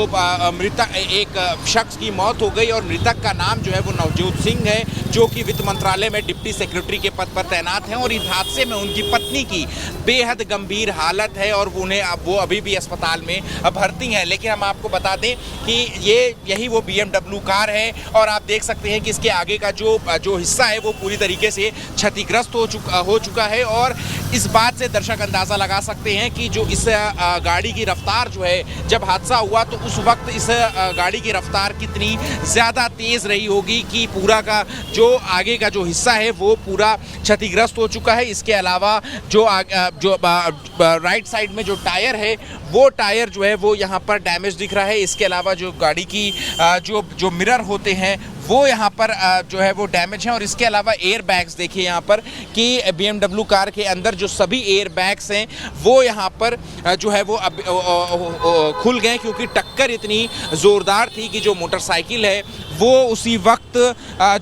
मृतक एक शख्स की मौत हो गई। और मृतक का नाम जो है वो नवजोत सिंह है, जो कि वित्त मंत्रालय में डिप्टी सेक्रेटरी के पद पर तैनात हैं। और इस हादसे में उनकी पत्नी की बेहद गंभीर हालत है और वो अभी भी अस्पताल में भर्ती हैं। लेकिन हम आपको बता दें कि यही वो BMW कार है और आप देख सकते हैं कि इसके आगे का जो हिस्सा है वो पूरी तरीके से क्षतिग्रस्त हो चुका है। और इस बात से दर्शक अंदाज़ा लगा सकते हैं कि जो इस गाड़ी की रफ्तार जो है, जब हादसा हुआ तो उस वक्त इस गाड़ी की रफ्तार कितनी ज़्यादा तेज़ रही होगी कि पूरा का जो आगे का जो हिस्सा है वो पूरा क्षतिग्रस्त हो चुका है। इसके अलावा जो राइट साइड में जो टायर है वो टायर जो है वो यहाँ पर डैमेज दिख रहा है। इसके अलावा जो गाड़ी की जो मिरर होते हैं वो यहाँ पर जो है वो डैमेज है। और इसके अलावा एयर बैग्स देखिए यहाँ पर कि BMW कार के अंदर जो सभी एयर बैग्स हैं वो यहाँ पर जो है वो अब खुल गए, क्योंकि टक्कर इतनी ज़ोरदार थी कि जो मोटरसाइकिल है वो उसी वक्त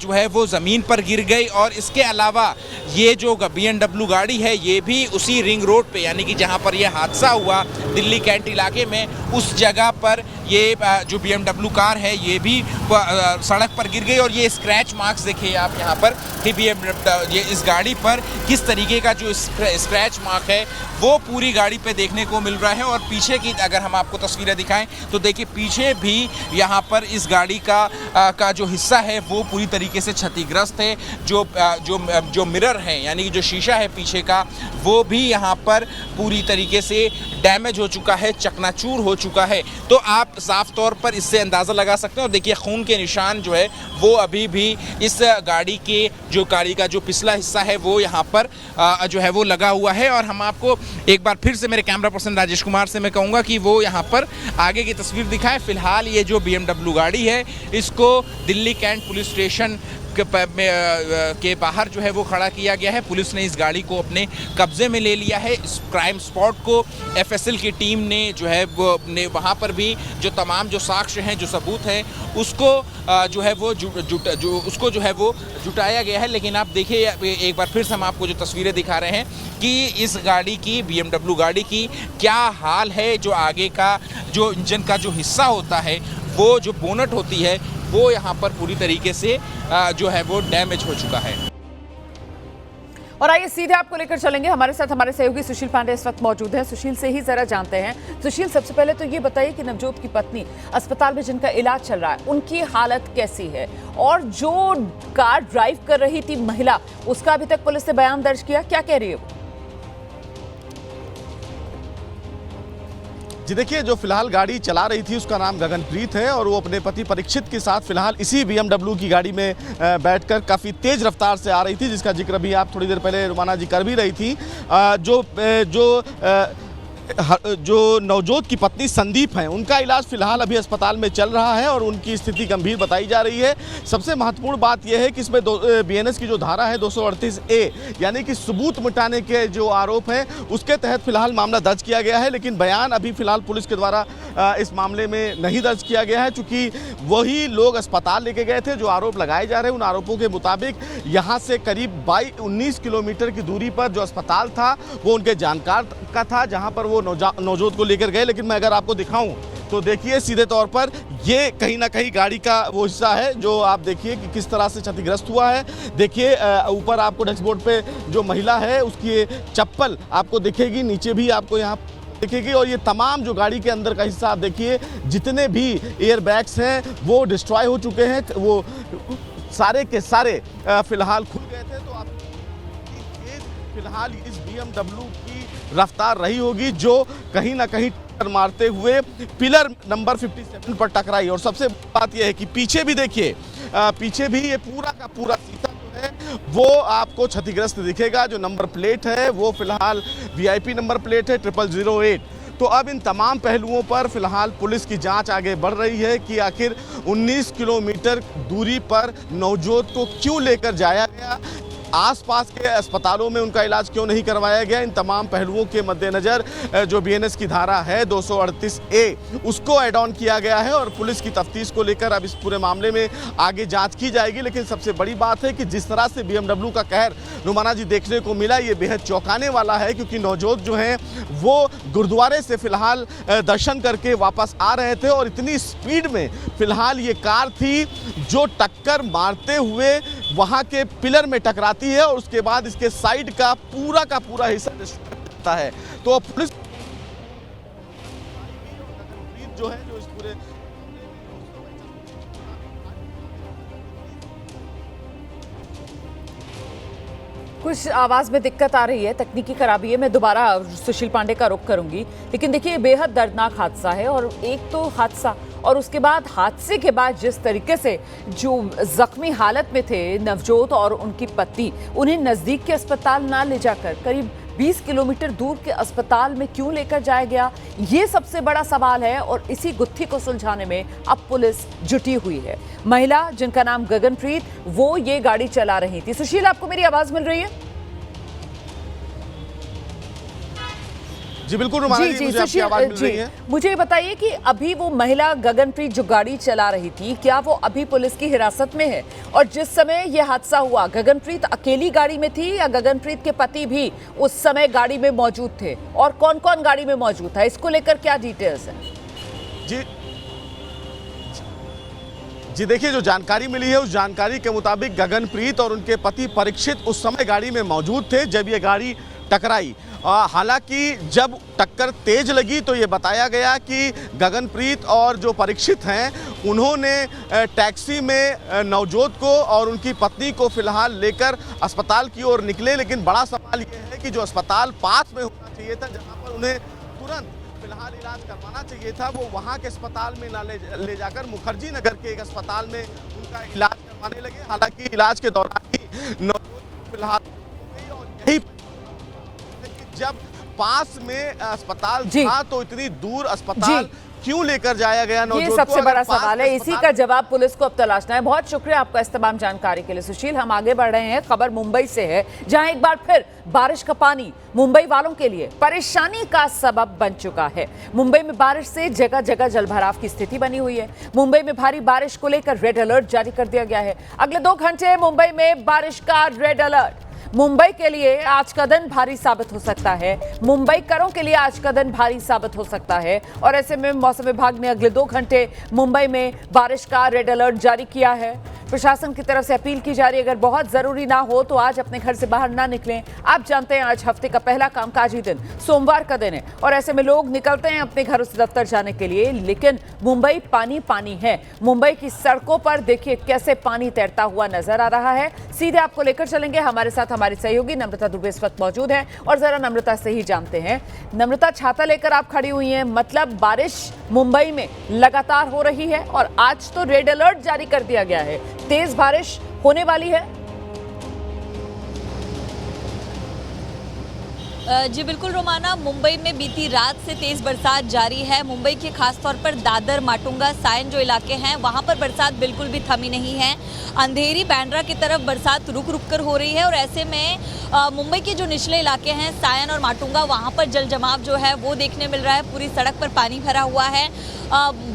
जो है वो ज़मीन पर गिर गई। और इसके अलावा ये जो BMW गाड़ी है ये भी उसी रिंग रोड पे, यानी कि जहाँ पर ये हादसा हुआ दिल्ली कैंट इलाके में, उस जगह पर ये जो BMW कार है ये भी सड़क पर गिर गई। और ये स्क्रैच मार्क्स देखिए आप यहाँ पर कि ये इस गाड़ी पर किस तरीके का जो स्क्रैच मार्क है वो पूरी गाड़ी पे देखने को मिल रहा है। और पीछे की अगर हम आपको तस्वीरें दिखाएं तो देखिए पीछे भी यहाँ पर इस गाड़ी का जो हिस्सा है वो पूरी तरीके से क्षतिग्रस्त है। जो मिरर है यानी कि जो शीशा है पीछे का वो भी यहाँ पर पूरी तरीके से डैमेज हो चुका है, चकनाचूर हो चुका है। तो आप साफ तौर पर इससे अंदाज़ा लगा सकते हैं। और देखिए खून के निशान जो है वो अभी भी इस गाड़ी का जो पिछला हिस्सा है वो यहाँ पर जो है वो लगा हुआ है। और हम आपको एक बार फिर से मेरे कैमरा पर्सन राजेश कुमार से मैं कहूँगा कि वो यहाँ पर आगे की तस्वीर दिखाएं। फिलहाल ये जो BMW गाड़ी है इसको दिल्ली कैंट पुलिस स्टेशन के बाहर जो है वो खड़ा किया गया है। पुलिस ने इस गाड़ी को अपने कब्जे में ले लिया है। इस क्राइम स्पॉट को FSL की टीम ने जो है वो वहाँ पर भी जो तमाम जो साक्ष्य हैं, जो सबूत हैं, उसको जो है वो उसको जो है वो जुटाया गया है। लेकिन आप देखिए एक बार फिर से हम आपको जो तस्वीरें दिखा रहे हैं कि इस गाड़ी की BMW गाड़ी की क्या हाल है। जो आगे का जो इंजन का जो हिस्सा होता है वो जो बोनट होती है वो यहाँ पर पूरी तरीके से जो है वो डैमेज हो चुका है। और आइए सीधे आपको लेकर चलेंगे, हमारे साथ हमारे सहयोगी सुशील पांडे इस वक्त मौजूद हैं। सुशील से ही जरा जानते हैं। सुशील, सबसे पहले तो ये बताइए कि नवजोत की पत्नी अस्पताल में जिनका इलाज चल रहा है उनकी हालत कैसी है, और जो कार ड्राइव कर रही थी महिला उसका अभी तक पुलिस ने बयान दर्ज किया, क्या कह रही है वो? जी देखिए, जो फिलहाल गाड़ी चला रही थी उसका नाम गगनप्रीत है और वो अपने पति परीक्षित के साथ फिलहाल इसी BMW की गाड़ी में बैठकर काफ़ी तेज़ रफ्तार से आ रही थी, जिसका जिक्र भी आप थोड़ी देर पहले रुमाना जी कर भी रही थी। जो नवजोत की पत्नी संदीप हैं उनका इलाज फिलहाल अभी अस्पताल में चल रहा है और उनकी स्थिति गंभीर बताई जा रही है। सबसे महत्वपूर्ण बात यह है कि इसमें BNS की जो धारा है 238A यानी कि सबूत मिटाने के जो आरोप हैं उसके तहत फिलहाल मामला दर्ज किया गया है। लेकिन बयान अभी फिलहाल पुलिस के द्वारा इस मामले में नहीं दर्ज किया गया है, चूँकि वही लोग अस्पताल लेके गए थे जो आरोप लगाए जा रहे हैं। उन आरोपों के मुताबिक यहाँ से करीब 19 किलोमीटर की दूरी पर जो अस्पताल था वो उनके जानकार का था, जहाँ पर वो नवजोत को लेकर गए। लेकिन मैं अगर आपको दिखाऊं तो देखिए सीधे तौर पर ये कहीं ना कहीं गाड़ी का वो हिस्सा है जो आप देखिए कि किस तरह से क्षतिग्रस्त हुआ है। देखिए ऊपर आपको डैशबोर्ड पे जो महिला है उसकी चप्पल आपको दिखेगी, नीचे भी आपको यहाँ दिखेगी, और ये तमाम जो गाड़ी के अंदर का हिस्सा आप देखिए जितने भी एयर बैग्स हैं वो डिस्ट्रॉय हो चुके हैं, वो सारे के सारे फिलहाल खुल गए थे। तो आप फिलहाल इस BMW की रफ्तार रही होगी जो कहीं ना कहीं टक्कर मारते हुए पिलर नंबर 57 पर टकराई। और सबसे बात यह है कि पीछे भी देखिए, पीछे भी ये पूरा का पूरा शीशा जो है वो आपको क्षतिग्रस्त दिखेगा। जो नंबर प्लेट है वो फिलहाल VIP नंबर प्लेट है 0008। तो अब इन तमाम पहलुओं पर फिलहाल पुलिस की जांच आगे बढ़ रही है कि आखिर 19 किलोमीटर दूरी पर नवजोत को क्यों लेकर जाया गया, आसपास के अस्पतालों में उनका इलाज क्यों नहीं करवाया गया। इन तमाम पहलुओं के मद्देनज़र जो BNS की धारा है 238A उसको ऐड ऑन किया गया है और पुलिस की तफ्तीश को लेकर अब इस पूरे मामले में आगे जांच की जाएगी। लेकिन सबसे बड़ी बात है कि जिस तरह से BMW का कहर रुमाना जी देखने को मिला, ये बेहद चौंकाने वाला है, क्योंकि नवजोत जो हैं वो गुरुद्वारे से फिलहाल दर्शन करके वापस आ रहे थे और इतनी स्पीड में फिलहाल ये कार थी जो टक्कर मारते हुए वहाँ के पिलर में टकराती है और उसके बाद इसके साइड का पूरा हिस्सा डिस्ट्रॉय है। तो पुलिस जो है जो इस पूरे कुछ आवाज में दिक्कत आ रही है, तकनीकी खराबी है। मैं दोबारा सुशील पांडे का रुख करूंगी, लेकिन देखिए बेहद दर्दनाक हादसा है। और एक तो हादसा और उसके बाद हादसे के बाद जिस तरीके से जो जख्मी हालत में थे नवजोत और उनकी पत्नी, उन्हें नजदीक के अस्पताल ना ले जाकर करीब 20 किलोमीटर दूर के अस्पताल में क्यों लेकर जाया गया, ये सबसे बड़ा सवाल है। और इसी गुत्थी को सुलझाने में अब पुलिस जुटी हुई है। महिला जिनका नाम गगनप्रीत, वो ये गाड़ी चला रही थी। सुशील, आपको मेरी आवाज मिल रही है? जी बिल्कुल रुमाना जी, मुझे आपकी आवाज मिल रही है। मुझे बताइए कि अभी वो महिला गगनप्रीत जो गाड़ी चला रही थी, क्या वो अभी पुलिस की हिरासत में है? और जिस समय ये हादसा हुआ, गगनप्रीत अकेली गाड़ी में थी या गगनप्रीत के पति भी उस समय गाड़ी में मौजूद थे? और कौन कौन गाड़ी में मौजूद था, इसको लेकर क्या डिटेल्स है? जी देखिए, जो जानकारी मिली है उस जानकारी के मुताबिक गगनप्रीत और उनके पति परीक्षित उस समय गाड़ी में मौजूद थे जब ये गाड़ी टकराई। हालांकि जब टक्कर तेज लगी तो ये बताया गया कि गगनप्रीत और जो परीक्षित हैं उन्होंने टैक्सी में नवजोत को और उनकी पत्नी को फिलहाल लेकर अस्पताल की ओर निकले। लेकिन बड़ा सवाल ये है कि जो अस्पताल पास में होना चाहिए था, जहां पर उन्हें तुरंत फिलहाल इलाज करवाना चाहिए था, वो वहाँ के अस्पताल में ना ले जाकर मुखर्जी नगर के एक अस्पताल में उनका इलाज करवाने लगे। हालांकि इलाज के दौरान ही नवजोत फिलहाल यही जब पास में अस्पताल था तो इतनी दूर अस्पताल क्यों लेकर जाया गया नवजोत को? ये सबसे बड़ा सवाल है, इसी का जवाब पुलिस को अब तलाशना है। बहुत शुक्रिया आपका इस तमाम जानकारी के लिए सुशील। हम आगे बढ़ रहे हैं, खबर मुंबई से है, जहां एक बार फिर बारिश का पानी मुंबई वालों के लिए परेशानी का सबब बन चुका है। मुंबई में बारिश से जगह जगह जलभराव की स्थिति बनी हुई है। मुंबई में भारी बारिश को लेकर रेड अलर्ट जारी कर दिया गया है। अगले 2 घंटे मुंबई में बारिश का रेड अलर्ट। मुंबई के लिए आज का दिन भारी साबित हो सकता है, मुंबईकरों के लिए आज का दिन भारी साबित हो सकता है। और ऐसे में मौसम विभाग ने अगले 2 घंटे मुंबई में बारिश का रेड अलर्ट जारी किया है। प्रशासन की तरफ से अपील की जा रही है, अगर बहुत जरूरी ना हो तो आज अपने घर से बाहर ना निकलें। आप जानते हैं आज हफ्ते का पहला कामकाजी दिन सोमवार का दिन है और ऐसे में लोग निकलते हैं अपने घरों से दफ्तर जाने के लिए। लेकिन मुंबई पानी पानी है। मुंबई की सड़कों पर देखिए कैसे पानी तैरता हुआ नजर आ रहा है। सीधे आपको लेकर चलेंगे, हमारे साथ हमारी सहयोगी नम्रता दुबे इस वक्त मौजूद है और जरा नम्रता से ही जानते हैं। नम्रता, छाता लेकर आप खड़ी हुई हैं, मतलब बारिश मुंबई में लगातार हो रही है और आज तो रेड अलर्ट जारी कर दिया गया है। तेज बारिश होने वाली है। जी बिल्कुल रोमाना, मुंबई में बीती रात से तेज बरसात जारी है। मुंबई के खासतौर पर दादर, माटुंगा, सायन जो इलाके हैं वहां पर बरसात बिल्कुल भी थमी नहीं है। अंधेरी, बांद्रा की तरफ बरसात रुक रुक कर हो रही है और ऐसे में मुंबई के जो निचले इलाके हैं सायन और माटुंगा, वहां पर जल जमाव जो है वो देखने मिल रहा है। पूरी सड़क पर पानी भरा हुआ है।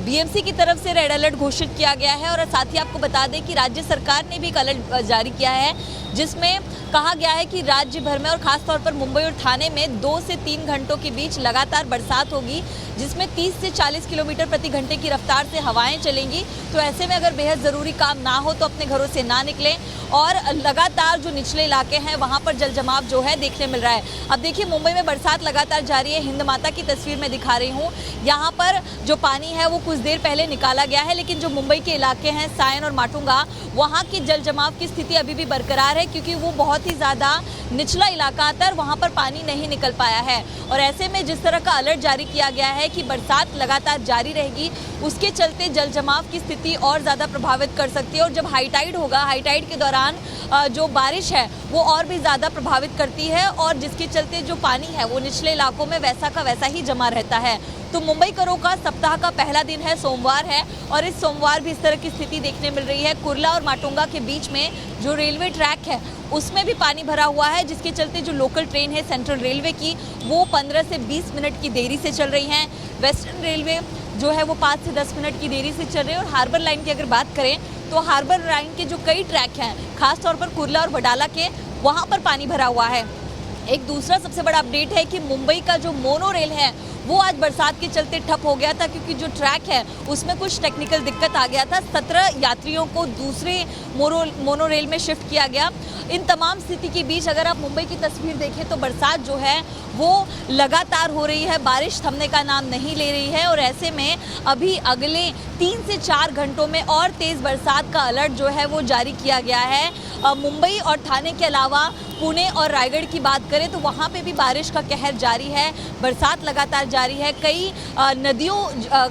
बीएमसी की तरफ से रेड अलर्ट घोषित किया गया है और साथ ही आपको बता दें कि राज्य सरकार ने भी एक अलर्ट जारी किया है जिसमें कहा गया है कि राज्य भर में और खासतौर पर मुंबई और ठाणे में 2 से 3 घंटों के बीच लगातार बरसात होगी, जिसमें 30 से 40 किलोमीटर प्रति घंटे की रफ्तार से हवाएं चलेंगी। तो ऐसे में अगर बेहद ज़रूरी काम ना हो तो अपने घरों से ना निकलें। और लगातार जो निचले इलाके हैं वहाँ पर जल जमाव जो है देखने मिल रहा है। अब देखिए मुंबई में बरसात लगातार जारी है। हिंद माता की तस्वीर मैं दिखा रही हूँ। यहाँ पर जो पानी है वो कुछ देर पहले निकाला गया है, लेकिन जो मुंबई के इलाके हैं सायन और माटुंगा, वहाँ की जल जमाव की स्थिति अभी भी बरकरार है। है क्योंकि वो बहुत ही ज़्यादा निचला इलाका आता है और वहाँ पर पानी नहीं निकल पाया है। और ऐसे में जिस तरह का अलर्ट जारी किया गया है कि बरसात लगातार जारी रहेगी, उसके चलते जल जमाव की स्थिति और ज़्यादा प्रभावित कर सकती है। और जब हाई टाइड होगा, हाई टाइड के दौरान जो बारिश है वो और भी ज़्यादा प्रभावित करती है और जिसके चलते जो पानी है वो निचले इलाकों में वैसा का वैसा ही जमा रहता है। तो मुंबई करो का सप्ताह का पहला दिन है, सोमवार है, और इस सोमवार भी इस तरह की स्थिति देखने मिल रही है। कुर्ला और माटुंगा के बीच में जो रेलवे ट्रैक है उसमें भी पानी भरा हुआ है, जिसके चलते जो लोकल ट्रेन है सेंट्रल रेलवे की वो 15 से 20 मिनट की देरी से चल रही हैं। वेस्टर्न रेलवे जो है वो 5 से 10 मिनट की देरी से चल रही है। और हार्बर लाइन की अगर बात करें तो हार्बर लाइन के जो कई ट्रैक हैं, खासतौर पर कुर्ला और वडाला के, वहाँ पर पानी भरा हुआ है। एक दूसरा सबसे बड़ा अपडेट है कि मुंबई का जो मोनो रेल है वो आज बरसात के चलते ठप हो गया था, क्योंकि जो ट्रैक है उसमें कुछ टेक्निकल दिक्कत आ गया था। 17 यात्रियों को दूसरे मोनो रेल में शिफ्ट किया गया। इन तमाम स्थिति के बीच अगर आप मुंबई की तस्वीर देखें तो बरसात जो है वो लगातार हो रही है, बारिश थमने का नाम नहीं ले रही है। और ऐसे में अभी अगले 3 से 4 घंटों में और तेज़ बरसात का अलर्ट जो है वो जारी किया गया है। मुंबई और ठाणे के अलावा पुणे और रायगढ़ की बात करें तो वहाँ पे भी बारिश का कहर जारी है, बरसात लगातार जारी है। कई नदियों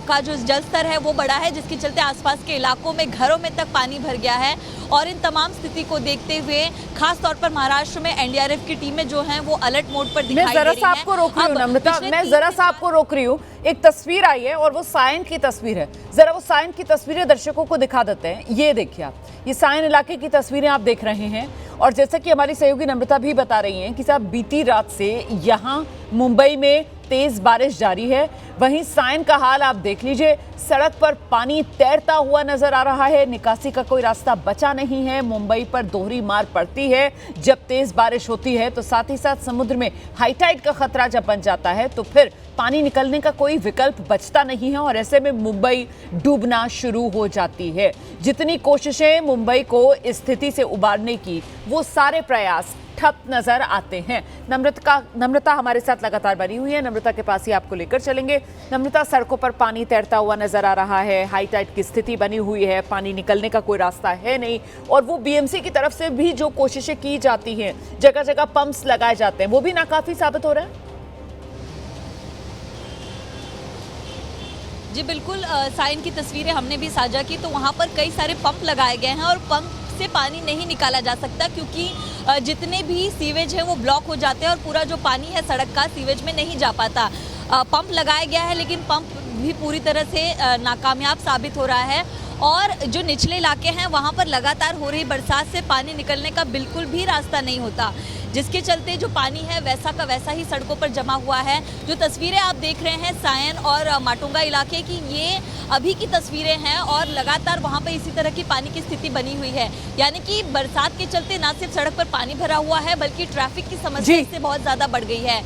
का जो जलस्तर है वो बढ़ा है, जिसके चलते आसपास के इलाकों में घरों में तक पानी भर गया है। और इन तमाम स्थिति को देखते हुए खास तौर पर महाराष्ट्र में एनडीआरएफ की टीमें जो हैं वो अलर्ट मोड पर दिखाई दे रही हैं। मैं जरा सा आपको रोक रही हूँ नम्रता, मैं जरा सा आपको रोक रही हूँ। एक तस्वीर आई है और वो सायन की तस्वीर है, जरा वो सायन की तस्वीरें दर्शकों को दिखा देते हैं। ये देखिए आप, ये सायन इलाके की तस्वीरें आप देख रहे हैं। और जैसा कि हमारी सहयोगी नम्रता भी बता रही हैं कि साहब बीती रात से यहाँ मुंबई में तेज बारिश जारी है। वहीं सायन का हाल आप देख लीजिए, सड़क पर पानी तैरता हुआ नजर आ रहा है, निकासी का कोई रास्ता बचा नहीं है। मुंबई पर दोहरी मार पड़ती है जब तेज बारिश होती है, तो साथ ही साथ समुद्र में हाई टाइड का खतरा जब बन जाता है तो फिर पानी निकलने का कोई विकल्प बचता नहीं है और ऐसे में मुंबई डूबना शुरू हो जाती है। जितनी कोशिशें मुंबई को इस स्थिति से उबारने की, वो सारे प्रयास ठप नजर आते हैं। नम्रता हमारे साथ लगातार बनी हुई है, नम्रता के पास ही आपको लेकर चलेंगे। नम्रता, सड़कों पर पानी तैरता हुआ नजर आ रहा है, हाई टाइड की स्थिति बनी हुई है, पानी निकलने का कोई रास्ता है नहीं। और वो बीएमसी की तरफ से भी जो कोशिशें की जाती हैं, जगह जगह पंप्स लगाए जाते हैं, वो भी नाकाफी साबित हो रहे हैं। जी बिल्कुल, साइन की तस्वीरें हमने भी साझा की तो वहाँ पर कई सारे पंप लगाए गए हैं और पंप से पानी नहीं निकाला जा सकता, क्योंकि जितने भी सीवेज हैं वो ब्लॉक हो जाते हैं और पूरा जो पानी है सड़क का सीवेज में नहीं जा पाता। पंप लगाया गया है लेकिन पंप भी पूरी तरह से नाकामयाब साबित हो रहा है। और जो निचले इलाके हैं वहाँ पर लगातार हो रही बरसात से पानी निकलने का बिल्कुल भी रास्ता नहीं होता, जिसके चलते जो पानी है वैसा का वैसा ही सड़कों पर जमा हुआ है। जो तस्वीरें आप देख रहे हैं सायन और माटुंगा इलाके की, ये अभी की तस्वीरें हैं और लगातार वहाँ पर इसी तरह की पानी की स्थिति बनी हुई है। यानी कि बरसात के चलते न सिर्फ सड़क पर पानी भरा हुआ है बल्कि ट्रैफिक की समस्या इससे बहुत ज्यादा बढ़ गई है।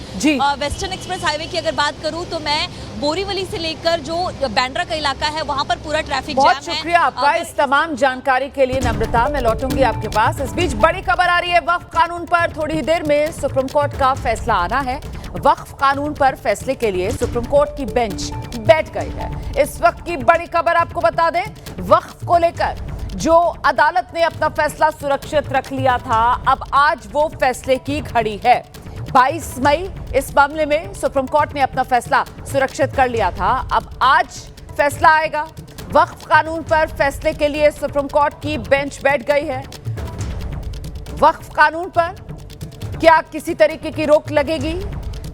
वेस्टर्न एक्सप्रेस हाईवे की अगर बात करूँ तो मैं बोरीवली से लेकर जो बांद्रा का इलाका है वहाँ पर पूरा ट्रैफिक बहुत शुक्रिया आपका इस तमाम जानकारी के लिए नम्रता। मैं लौटूंगी आपके पास। इस बीच बड़ी खबर आ रही है वक्फ कानून पर। थोड़ी ही देर में सुप्रीम कोर्ट का फैसला आना है। वक्फ कानून पर फैसले के लिए सुप्रीम कोर्ट की बेंच बैठ गई है। इस वक्त की बड़ी खबर आपको बता दें, वक्फ को लेकर जो अदालत ने अपना फैसला सुरक्षित रख लिया था, अब आज वो फैसले की घड़ी है। 22 मई इस मामले में सुप्रीम कोर्ट ने अपना फैसला सुरक्षित कर लिया था, अब आज फैसला आएगा। वक्फ कानून पर फैसले के लिए सुप्रीम कोर्ट की बेंच बैठ गई है। वक्फ कानून पर क्या किसी तरीके की रोक लगेगी?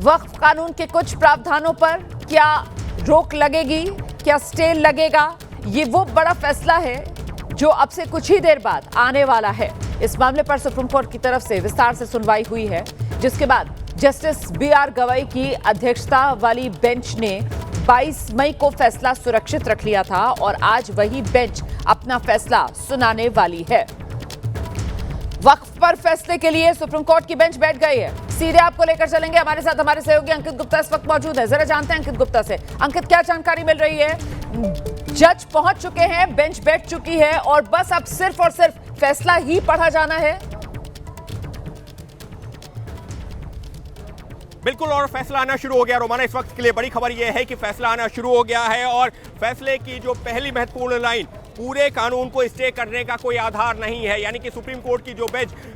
वक्फ कानून के कुछ प्रावधानों पर क्या रोक लगेगी? क्या स्टे लगेगा? ये वो बड़ा फैसला है जो अब से कुछ ही देर बाद आने वाला है। इस मामले पर सुप्रीम कोर्ट की तरफ से विस्तार से सुनवाई हुई है, जिसके बाद जस्टिस BR गवई की अध्यक्षता वाली बेंच ने 22 मई को फैसला सुरक्षित रख लिया था और आज वही बेंच अपना फैसला सुनाने वाली है। वक्फ पर फैसले के लिए सुप्रीम कोर्ट की बेंच बैठ गई है। सीधे आपको लेकर चलेंगे, हमारे साथ हमारे सहयोगी अंकित गुप्ता इस वक्त मौजूद है। जरा जानते हैं अंकित गुप्ता से। अंकित, क्या जानकारी मिल रही है? जज पहुंच चुके हैं, बेंच बैठ चुकी है और बस अब सिर्फ और सिर्फ फैसला ही पढ़ा जाना है। बिल्कुल, और फैसला आना शुरू हो गया। रोमाना, इस वक्त के लिए बड़ी खबर यह है कि फैसला आना शुरू हो गया है और फैसले की जो पहली महत्वपूर्ण लाइन पूरे कानून को स्टे करने का कोई आधार नहीं है। यानी कि सुप्रीम कोर्ट की जो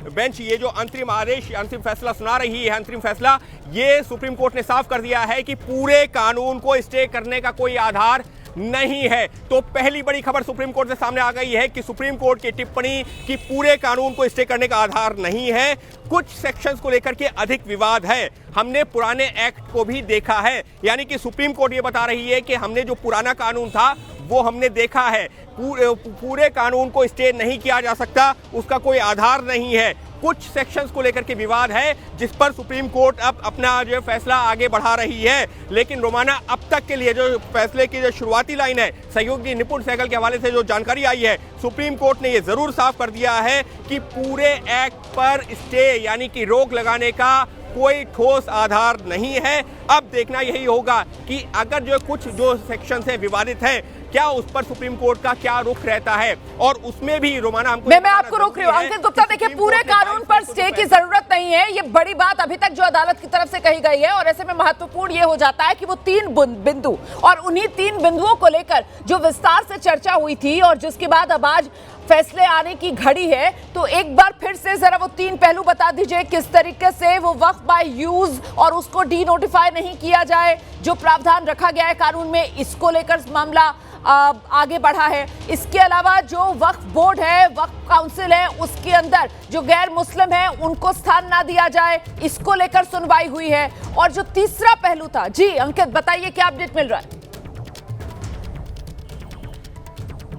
बेंच ये जो अंतरिम आदेश, अंतिम फैसला सुना रही है, अंतरिम फैसला, ये सुप्रीम कोर्ट ने साफ कर दिया है कि पूरे कानून को स्टे करने का कोई आधार नहीं है। तो पहली बड़ी खबर सुप्रीम कोर्ट से सामने आ गई है कि सुप्रीम कोर्ट की टिप्पणी कि पूरे कानून को स्टे करने का आधार नहीं है, कुछ सेक्शंस को लेकर के अधिक विवाद है। हमने पुराने एक्ट को भी देखा है, यानी कि सुप्रीम कोर्ट ये बता रही है कि हमने जो पुराना कानून था वो हमने देखा है, पूरे कानून को स्टे नहीं किया जा सकता, उसका कोई आधार नहीं है। कुछ सेक्शंस को लेकर के विवाद है जिस पर सुप्रीम कोर्ट अब अपना जो फैसला आगे बढ़ा रही है। लेकिन रोमाना, अब तक के लिए जो फैसले की जो शुरुआती लाइन है, सहयोगी निपुण सहगल के हवाले से जो जानकारी आई है, सुप्रीम कोर्ट ने ये जरूर साफ कर दिया है कि पूरे एक्ट पर स्टे यानी कि रोक लगाने का कोई ठोस आधार नहीं है। अब देखना यही होगा कि अगर जो कुछ जो सेक्शन है विवादित है, क्या उस पर सुप्रीम कोर्ट का क्या रुख रहता है। और उसमें भी रोमाना हमको मैं आपको रोक रही हूँ अंकित गुप्ता, देखिए पूरे कानून पर स्टे की जरूरत नहीं है, ये बड़ी बात अभी तक जो अदालत की तरफ से कही गई है। और ऐसे में महत्वपूर्ण ये हो जाता है कि वो 3 बिंदु, और उन्हीं 3 बिंदुओं को लेकर जो विस्तार से चर्चा हुई थी और जिसके बाद अब आज फैसले आने की घड़ी है, तो एक बार फिर से जरा वो 3 पहलू बता दीजिए, किस तरीके से वो वक्फ बाय यूज और उसको डी नोटिफाई नहीं किया जाए, जो प्रावधान रखा गया है कानून में, इसको लेकर मामला आगे बढ़ा है। इसके अलावा जो वक्फ बोर्ड है, वक्फ काउंसिल है, उसके अंदर जो गैर मुस्लिम है उनको स्थान ना दिया जाए, इसको लेकर सुनवाई हुई है। और जो तीसरा पहलू था, जी अंकित बताइए क्या अपडेट मिल रहा है।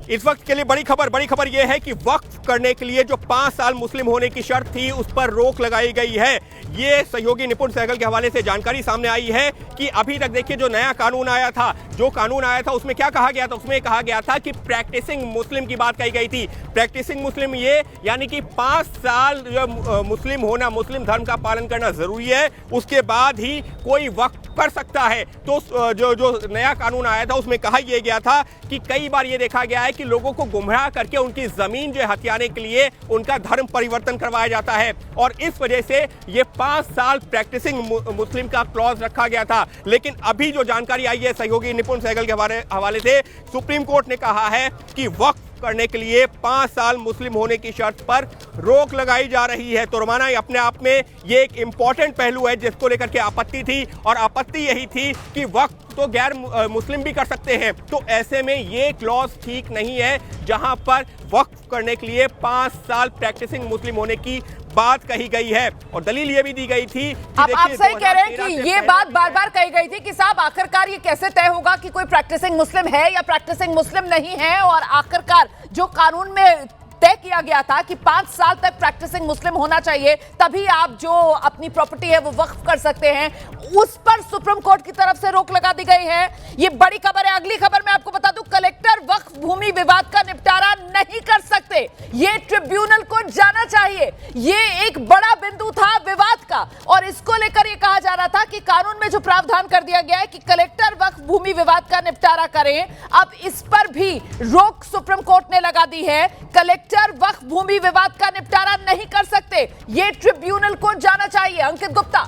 इस वक्त के लिए बड़ी खबर यह है कि वक्फ करने के लिए जो 5 साल मुस्लिम होने की शर्त थी उस पर रोक लगाई गई है। ये सहयोगी निपुण सहगल के हवाले से जानकारी सामने आई है कि अभी तक देखिए जो नया कानून आया था, उसमें क्या कहा गया था, उसमें कहा गया था कि प्रैक्टिसिंग मुस्लिम की बात कही गई थी। प्रैक्टिसिंग मुस्लिम ये यानी कि 5 साल जो मुस्लिम होना, मुस्लिम धर्म का पालन करना जरूरी है, उसके बाद ही कोई वक्फ कर सकता है। तो जो नया कानून आया था उसमें कहा यह गया था कि कई बार ये देखा गया है कि लोगों को गुमराह करके उनकी जमीन जो हथियाने के लिए उनका धर्म परिवर्तन करवाया जाता है, और इस वजह से ये 5 साल प्रैक्टिसिंग मुस्लिम का क्लॉज रखा गया था। लेकिन अभी जो जानकारी आई है सहयोगी निपुण सहगल के हवाले से, सुप्रीम कोर्ट ने कहा है कि वक्फ करने के लिए 5 साल मुस्लिम होने की शर्त पर रोक लगाई जा रही है। तो रोमाना, अपने आप में ये एक इंपॉर्टेंट पहलू है जिसको लेकर के आपत्ति थी, और आपत्ति यही थी कि वक्फ तो गैर मुस्लिम भी कर सकते हैं। तो ऐसे में ये क्लॉज ठीक नहीं है जहां पर वक्फ करने के लिए 5 साल प्रैक्टिसिंग मुस्लिम होने की बात कही गई है। और दलील ये भी दी गई थी कि आप सही कह रहे हैं कि ये बात बार बार कही गई थी कि साहब आखिरकार ये कैसे तय होगा कि कोई प्रैक्टिसिंग मुस्लिम है या प्रैक्टिसिंग मुस्लिम नहीं है। और आखिरकार जो कानून में तय किया गया था कि 5 साल तक प्रैक्टिसिंग मुस्लिम होना चाहिए, तभी आप जो अपनी प्रॉपर्टी है वो वक्फ कर सकते हैं, उस पर सुप्रीम कोर्ट की तरफ से रोक लगा दी गई है। ये बड़ी खबर है। अगली खबर मैं आपको बता दूं, कलेक्टर वक्फ भूमि विवाद का निपटारा नहीं कर सकते, ये ट्रिब्यूनल को जाना चाहिए। ये एक बड़ा बिंदु था विवाद का, और इसको लेकर ये कहा जा रहा था कि कानून में जो प्रावधान कर दिया गया है कि कलेक्टर वक्फ भूमि विवाद का निपटारा करें, अब इस पर भी रोक सुप्रीम कोर्ट ने लगा दी है। कलेक्टर वक्फ भूमि विवाद का निपटारा नहीं कर सकते, ये ट्रिब्यूनल को जाना चाहिए। अंकित गुप्ता।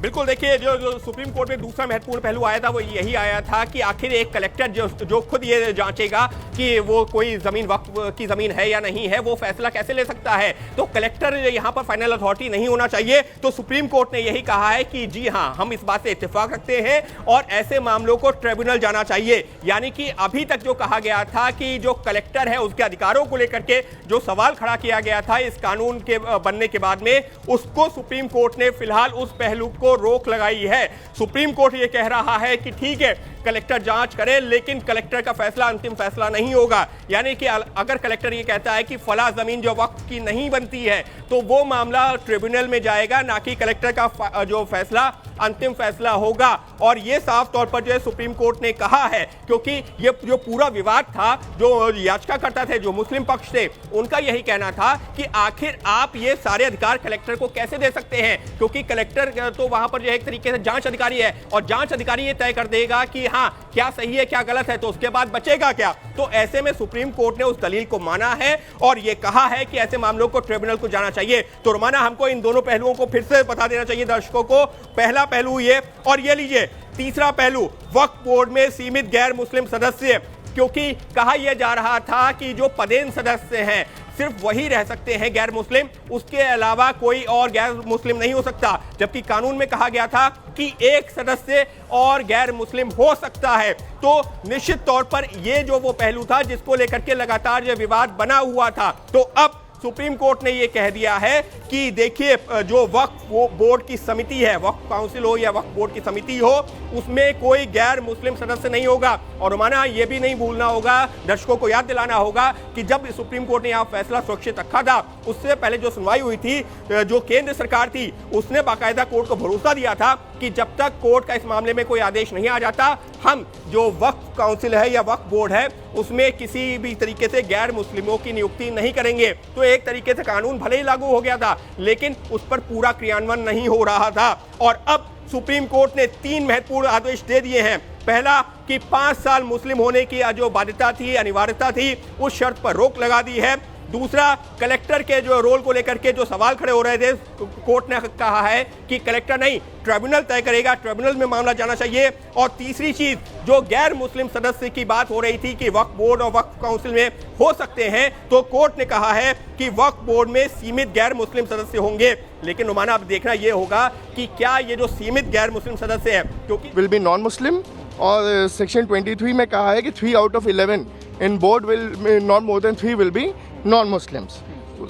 बिल्कुल, देखिए जो सुप्रीम कोर्ट में दूसरा महत्वपूर्ण पहलू आया था वो यही आया था कि आखिर एक कलेक्टर जो खुद ये जांचेगा कि वो कोई जमीन वक्फ की जमीन है या नहीं है, वो फैसला कैसे ले सकता है। तो कलेक्टर यहाँ पर फाइनल अथॉरिटी नहीं होना चाहिए। तो सुप्रीम कोर्ट ने यही कहा है कि जी हाँ, हम इस बात से इत्तेफाक रखते हैं और ऐसे मामलों को ट्रिब्यूनल जाना चाहिए। यानी कि अभी तक जो कहा गया था कि जो कलेक्टर है उसके अधिकारों को लेकर के जो सवाल खड़ा किया गया था इस कानून के बनने के बाद में, उसको सुप्रीम कोर्ट ने फिलहाल उस पहलू को रोक लगाई है। सुप्रीम कोर्ट ये कह रहा है कि ठीक है, कलेक्टर जांच करे, लेकिन कलेक्टर का फैसला अंतिम फैसला नहीं होगा। यानी कि अगर कलेक्टर ये कहता है कि फला जमीन जो वक्फ की नहीं बनती है, तो वो मामला ट्रिब्यूनल में जाएगा, ना कि कलेक्टर का जो फैसला अंतिम फैसला होगा। और ये साफ तौर पर जो है सुप्रीम कोर्ट ने कहा है, क्योंकि ये जो पूरा विवाद था, जो याचिकाकर्ता थे, जो मुस्लिम पक्ष थे, उनका यही कहना था कि आखिर आप ये सारे अधिकार कलेक्टर को कैसे दे सकते हैं, क्योंकि कलेक्टर तो वहां पर जो एक तरीके से जांच अधिकारी है, और जांच अधिकारी ये तय कर देगा कि हाँ क्या सही है क्या गलत है, तो उसके बाद बचेगा क्या। तो ऐसे में सुप्रीम कोर्ट ने उस दलील को माना है और ये कहा है कि ऐसे मामलों को ट्रिब्यूनल को जाना चाहिए। तो रोमाना, हमको इन दोनों पहलुओं को फिर से बता देना चाहिए दर्शकों को। पहला पहलू ये, और ये लीजिए तीसरा पहलू, वक्फ बोर्ड में सीमित गैर मुस्लिम सदस्य, क्योंकि कहा यह जा रहा था कि जो पदेन सदस्य हैं सिर्फ वही रह सकते हैं गैर मुस्लिम, उसके अलावा कोई और गैर मुस्लिम नहीं हो सकता, जबकि कानून में कहा गया था कि एक सदस्य और गैर मुस्लिम हो सकता है। तो निश्चित तौर पर यह जो वो पहलू था जिसको लेकर के लगातार यह विवाद बना हुआ था, तो अब सुप्रीम कोर्ट ने यह कह दिया है कि देखिए जो वक्फ बोर्ड की समिति है, वक्फ काउंसिल हो या वक्फ बोर्ड की समिति हो, उसमें कोई गैर मुस्लिम सदस्य नहीं होगा। और माना यह भी नहीं भूलना होगा, दर्शकों को याद दिलाना होगा कि जब सुप्रीम कोर्ट ने यह फैसला सुरक्षित रखा था, उससे पहले जो सुनवाई हुई थी, जो केंद्र सरकार थी उसने बाकायदा कोर्ट को भरोसा दिया था कि जब तक कोर्ट का इस मामले में कोई आदेश नहीं आ जाता, हम जो वक्फ काउंसिल है या वक्फ बोर्ड है उसमें किसी भी तरीके से गैर मुस्लिमों की नियुक्ति नहीं करेंगे। तो एक तरीके से कानून भले ही लागू हो गया था, लेकिन उस पर पूरा क्रियान्वयन नहीं हो रहा था। और अब सुप्रीम कोर्ट ने 3 महत्वपूर्ण आदेश दे दिए हैं। पहला कि 5 साल मुस्लिम होने की जो बाध्यता थी, अनिवार्यता थी, उस शर्त पर रोक लगा दी है। दूसरा, कलेक्टर के जो रोल को लेकर के जो सवाल खड़े हो रहे थे, कोर्ट ने कहा है कि कलेक्टर नहीं, ट्रिब्यूनल तय करेगा, ट्रिब्यूनल में मामला जाना चाहिए। और तीसरी चीज, जो गैर मुस्लिम सदस्य की बात हो रही थी कि वक्फ बोर्ड और वक्फ काउंसिल में हो सकते हैं, तो कोर्ट ने कहा है कि वक्फ बोर्ड में सीमित गैर मुस्लिम सदस्य होंगे। लेकिन नुमाना अब देखना यह होगा कि क्या ये जो सीमित गैर मुस्लिम सदस्य है, क्योंकि विल बी नॉन मुस्लिम, और सेक्शन 23 में कहा है कि 3 out of 11 in board will not more than 3 will be non Muslims.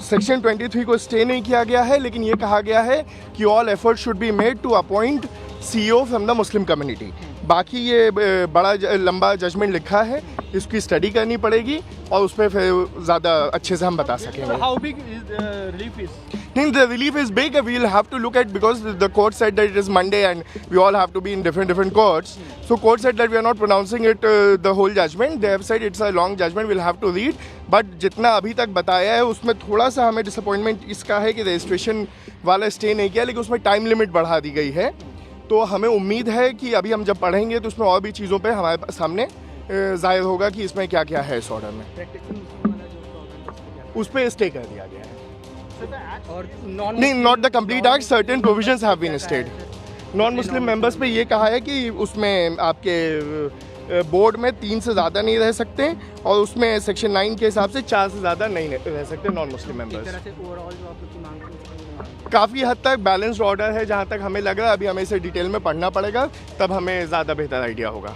Section 23 को स्टे नहीं किया गया है, लेकिन ये कहा गया है कि all effort should be made to appoint CEO from the Muslim community. बाकी ये बड़ा लंबा जजमेंट लिखा है, इसकी स्टडी करनी पड़ेगी और उस पर फिर ज़्यादा अच्छे से हम बता सकेंगे। How big is the relief is? The relief is big. We'll have to look at, because the court said that it is Monday and we all have to be in different courts. So court said that we are not pronouncing it the whole judgment. They have said it's a long judgment. We'll have to read. But जितना अभी तक बताया है उसमें थोड़ा सा हमें disappointment इसका है कि रजिस्ट्रेशन वाला स्टे नहीं किया, लेकिन उसमें टाइम लिमिट बढ़ा दी गई है। तो हमें उम्मीद है कि अभी हम जब पढ़ेंगे तो उसमें और भी चीज़ों पे हमारे सामने जाहिर होगा कि इसमें क्या क्या है इस ऑर्डर में। उस पर स्टे कर दिया गया है। नहीं, not the complete act, certain provisions have been stayed. Non Muslim members पे ये कहा है कि उसमें आपके बोर्ड में 3 से ज़्यादा नहीं रह सकते, और उसमें सेक्शन 9 के हिसाब से 4 से ज़्यादा नहीं रह सकते नॉन मुस्लिम मेंबर्स। काफ़ी हद तक बैलेंस्ड ऑर्डर है जहाँ तक हमें लग रहा है। अभी हमें इसे डिटेल में पढ़ना पड़ेगा, तब हमें ज़्यादा बेहतर आइडिया होगा।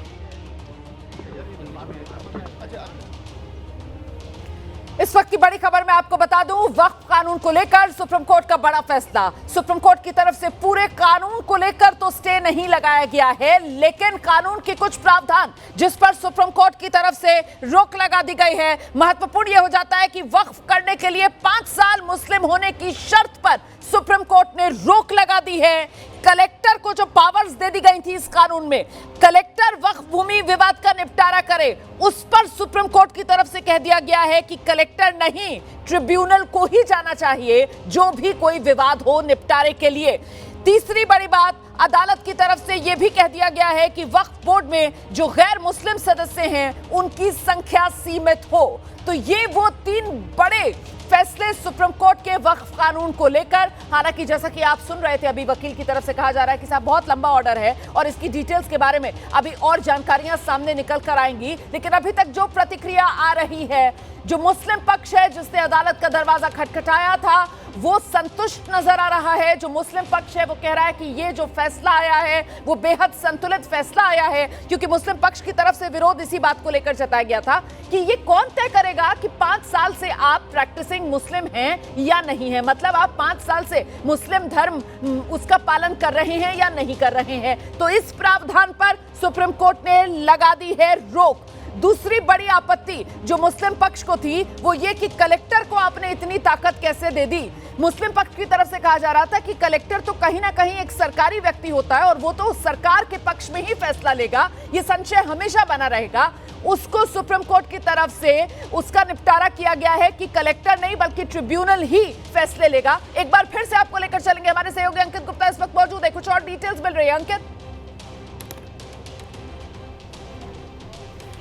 इस वक्त की बड़ी खबर मैं आपको बता दूं, वक्फ कानून को लेकर सुप्रीम कोर्ट का बड़ा फैसला। सुप्रीम कोर्ट की तरफ से पूरे कानून को लेकर तो स्टे नहीं लगाया गया है, लेकिन कानून के कुछ प्रावधान जिस पर सुप्रीम कोर्ट की तरफ से रोक लगा दी गई है। महत्वपूर्ण यह हो जाता है कि वक्फ करने के लिए 5 साल मुस्लिम होने की शर्त पर सुप्रीम कोर्ट ने रोक लगा दी है। कलेक्टर को जो पावर्स दे दी गई थी इस कानून में, कलेक्टर वक्फ भूमि विवाद का निपटारा करे, उस पर सुप्रीम कोर्ट की तरफ से कह दिया गया है कि कलेक्टर नहीं, ट्रिब्यूनल को ही जाना चाहिए जो भी कोई विवाद हो निपटारे के लिए। तीसरी बड़ी बात, अदालत की तरफ से यह भी कह दिया गया है कि वक्फ बोर्ड में जो गैर मुस्लिम सदस्य हैं उनकी संख्या सीमित हो। तो ये वो 3 बड़े फैसले सुप्रीम कोर्ट के वक्फ कानून को लेकर। हालांकि जैसा कि आप सुन रहे थे, अभी वकील की तरफ से कहा जा रहा है कि साहब बहुत लंबा ऑर्डर है और इसकी डिटेल्स के बारे में अभी और जानकारियां सामने निकल कर आएंगी, लेकिन अभी तक जो प्रतिक्रिया आ रही है, जो मुस्लिम पक्ष है जिसने अदालत का दरवाजा खटखटाया था, वो संतुष्ट नजर आ रहा है। जो मुस्लिम पक्ष है वो कह रहा है कि ये जो फैसला आया है वो बेहद संतुलित फैसला आया है, क्योंकि मुस्लिम पक्ष की तरफ से विरोध इसी बात को लेकर जताया गया था कि ये कौन तय करेगा कि 5 साल से आप प्रैक्टिसिंग मुस्लिम हैं या नहीं है, मतलब आप 5 साल से मुस्लिम धर्म उसका पालन कर रहे हैं या नहीं कर रहे हैं। तो इस प्रावधान पर सुप्रीम कोर्ट ने लगा दी है रोक। दूसरी बड़ी आपत्ति जो मुस्लिम पक्ष को थी वो ये कि कलेक्टर को आपने इतनी ताकत कैसे दे दी। मुस्लिम पक्ष की तरफ से कहा जा रहा था कि कलेक्टर तो कहीं ना कहीं एक सरकारी व्यक्ति होता है और वो तो सरकार के पक्ष में ही फैसला लेगा, ये संशय हमेशा बना रहेगा। उसको सुप्रीम कोर्ट की तरफ से उसका निपटारा किया गया है कि कलेक्टर नहीं बल्कि ट्रिब्यूनल ही फैसले लेगा। एक बार फिर से आपको लेकर चलेंगे, हमारे सहयोगी अंकित गुप्ता इस वक्त मौजूद है, कुछ और डिटेल्स मिल रही है। अंकित।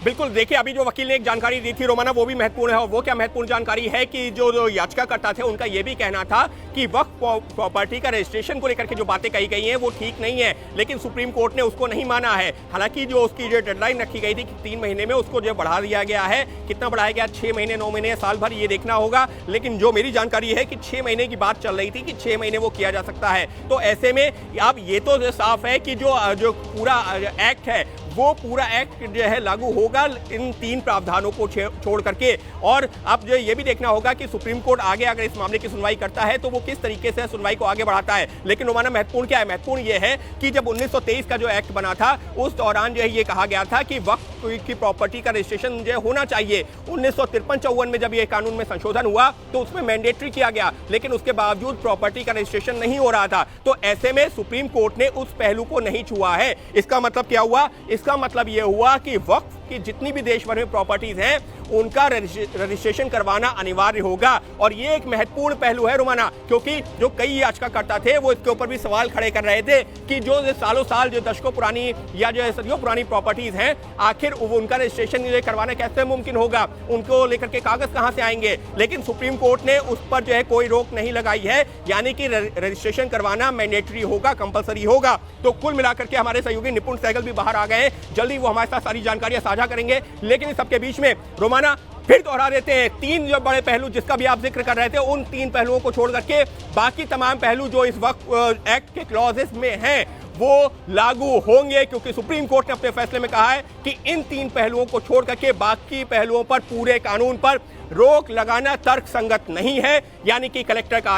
बिल्कुल, देखिए अभी जो वकील ने एक जानकारी दी थी रोमाना, वो भी महत्वपूर्ण है। और वो क्या महत्वपूर्ण जानकारी है कि जो याचिकाकर्ता थे उनका ये भी कहना था कि वक्फ प्रॉपर्टी का रजिस्ट्रेशन को लेकर के जो बातें कही गई हैं वो ठीक नहीं है, लेकिन सुप्रीम कोर्ट ने उसको नहीं माना है। हालांकि जो उसकी जो डेडलाइन रखी गई थी कि 3 महीने में, उसको जो बढ़ा दिया गया है। कितना बढ़ाया गया, 6 महीने, 9 महीने, साल भर, ये देखना होगा। लेकिन जो मेरी जानकारी है कि 6 महीने की बात चल रही थी कि 6 महीने वो किया जा सकता है। तो ऐसे में अब ये तो साफ है कि जो पूरा एक्ट है वो पूरा एक्ट जो है लागू होगा इन 3 प्रावधानों को छोड़ करके। और अब जो ये भी देखना होगा कि सुप्रीम कोर्ट आगे अगर इस मामले की सुनवाई करता है तो वो किस तरीके से सुनवाई को आगे बढ़ाता है। लेकिन रोमाना महत्वपूर्ण क्या है, महत्वपूर्ण ये है कि जब 1923 का जो एक्ट बना था उस दौरान जो है ये कहा गया था कि वक्फ की प्रॉपर्टी का रजिस्ट्रेशन जो होना चाहिए। 1953-54 में जब ये कानून में संशोधन हुआ तो उसमें मैंडेटरी किया गया, लेकिन उसके बावजूद प्रॉपर्टी का रजिस्ट्रेशन नहीं हो रहा था। तो ऐसे में सुप्रीम कोर्ट ने उस पहलू को नहीं छुआ है। इसका मतलब क्या हुआ, इसका मतलब यह हुआ कि वक्फ की जितनी भी देश भर में प्रॉपर्टीज हैं उनका रजिस्ट्रेशन करवाना अनिवार्य होगा। और ये एक महत्वपूर्ण पहलू है रोमाना, क्योंकि जो कई याचिकाकर्ता थे वो इसके ऊपर भी सवाल खड़े कर रहे थे कि जो सालों साल जो दशकों पुरानी या जो सदियों पुरानी प्रॉपर्टीज हैं, आखिर उनका रजिस्ट्रेशन करवाना कैसे मुमकिन होगा, उनको लेकर के कागज कहां से आएंगे। लेकिन सुप्रीम कोर्ट ने उस पर जो है कोई रोक नहीं लगाई है, यानी कि रजिस्ट्रेशन करवाना मैंडेटरी होगा, कंपलसरी होगा। तो कुल मिलाकर के हमारे सहयोगी निपुण सहगल भी बाहर आ गए, जल्दी वो हमारे साथ सारी जानकारियां साझा करेंगे। लेकिन इस सबके बीच में रोमाना फिर दोहरा देते हैं 3 जो बड़े पहलू जिसका भी आप जिक्र कर रहे थे, उन 3 पहलुओं को छोड़ करके बाकी तमाम पहलू जो इस वक्त एक्ट के क्लॉजेस में हैं वो लागू होंगे, क्योंकि सुप्रीम कोर्ट ने अपने फैसले में कहा है कि इन 3 पहलुओं को छोड़ करके बाकी पहलुओं पर, पूरे कानून पर रोक लगाना तर्क संगत नहीं है। यानी कि कलेक्टर का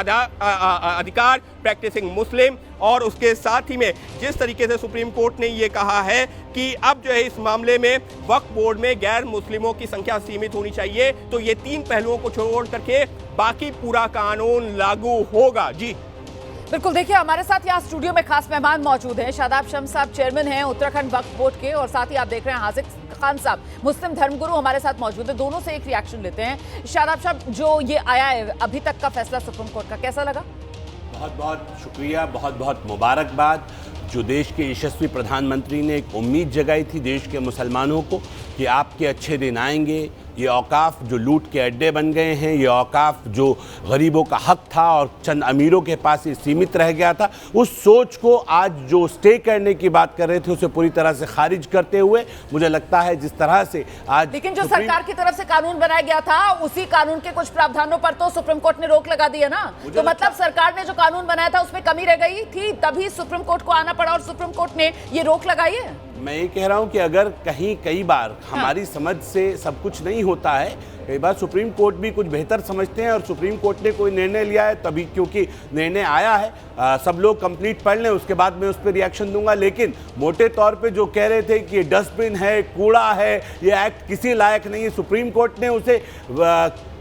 अधिकार, प्रैक्टिसिंग मुस्लिम, और उसके साथ ही में जिस तरीके से सुप्रीम कोर्ट ने ये कहा है कि अब जो है इस मामले में वक्फ बोर्ड में गैर मुस्लिमों की संख्या सीमित होनी चाहिए, तो ये 3 पहलुओं को छोड़ करके बाकी पूरा कानून लागू होगा। जी बिल्कुल, देखिए हमारे साथ यहाँ स्टूडियो में खास मेहमान मौजूद हैं। शादाब शम्स साहब चेयरमैन हैं उत्तराखंड वक्फ बोर्ड के, और साथ ही आप देख रहे हैं हाजिक खान साहब मुस्लिम धर्मगुरु हमारे साथ मौजूद है। दोनों से एक रिएक्शन लेते हैं। शादाब साहब, जो ये आया है अभी तक का फैसला सुप्रीम कोर्ट का, कैसा लगा? बहुत बहुत शुक्रिया, बहुत बहुत मुबारकबाद। जो देश के यशस्वी प्रधानमंत्री ने एक उम्मीद जगाई थी देश के मुसलमानों को कि आपके अच्छे दिन आएंगे। ये औकाफ जो लूट के अड्डे बन गए हैं, ये औकाफ जो गरीबों का हक था और चंद अमीरों के पास ये सीमित रह गया था, उस सोच को आज जो स्टे करने की बात कर रहे थे उसे पूरी तरह से खारिज करते हुए मुझे लगता है जिस तरह से आज, लेकिन जो सरकार की तरफ से कानून बनाया गया था उसी कानून के कुछ प्रावधानों पर तो सुप्रीम कोर्ट ने रोक लगा दी है ना। तो मतलब सरकार ने जो कानून बनाया था उसमें कमी रह गई थी, तभी सुप्रीम कोर्ट को आना पड़ा और सुप्रीम कोर्ट ने ये रोक लगाई है। मैं ये कह रहा हूं कि अगर कई बार हमारी समझ से सब कुछ नहीं होता है, कई बार सुप्रीम कोर्ट भी कुछ बेहतर समझते हैं और सुप्रीम कोर्ट ने कोई निर्णय लिया है तभी क्योंकि निर्णय आया है। सब लोग कंप्लीट पढ़ लें, उसके बाद मैं उस पर रिएक्शन दूंगा। लेकिन मोटे तौर पे जो कह रहे थे कि ये डस्टबिन है, कूड़ा है, ये एक्ट किसी लायक नहीं है, सुप्रीम कोर्ट ने उसे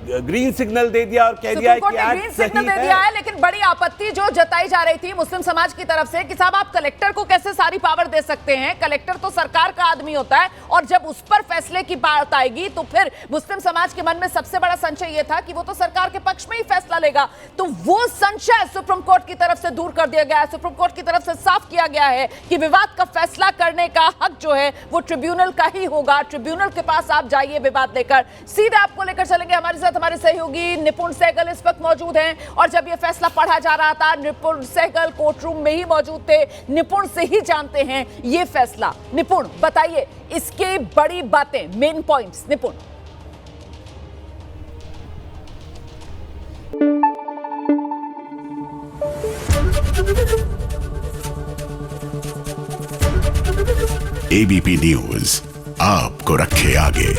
ग्रीन सिग्नल दे दिया और कह दिया है कि ग्रीन सिग्नल दे दिया है। लेकिन बड़ी आपत्ति जो जताई जा रही थी मुस्लिम समाज की तरफ से कि साहब आप कलेक्टर को कैसे सारी पावर दे सकते हैं, कलेक्टर तो सरकार का आदमी होता है, और जब उस पर फैसले की बात आएगी तो फिर मुस्लिम समाज के मन में सबसे बड़ा संशय यह था कि वो तो सरकार के पक्ष में ही फैसला लेगा। तो वो संशय सुप्रीम कोर्ट की तरफ से दूर कर दिया गया है। सुप्रीम कोर्ट की तरफ से साफ किया गया है कि विवाद का फैसला करने का हक जो है वो ट्रिब्यूनल का ही होगा। ट्रिब्यूनल के पास आप जाइए विवाद लेकर। सीधे आपको लेकर चलेंगे हमारे साथ हमारे सहयोगी निपुण सहगल इस वक्त मौजूद हैं, और जब यह फैसला पढ़ा जा रहा था निपुण सहगल कोर्ट रूम में ही मौजूद थे। निपुण से ही जानते हैं यह फैसला। निपुण बताइए इसके बड़ी बातें, मेन पॉइंट्स। निपुण एबीपी न्यूज आपको रखे आगे।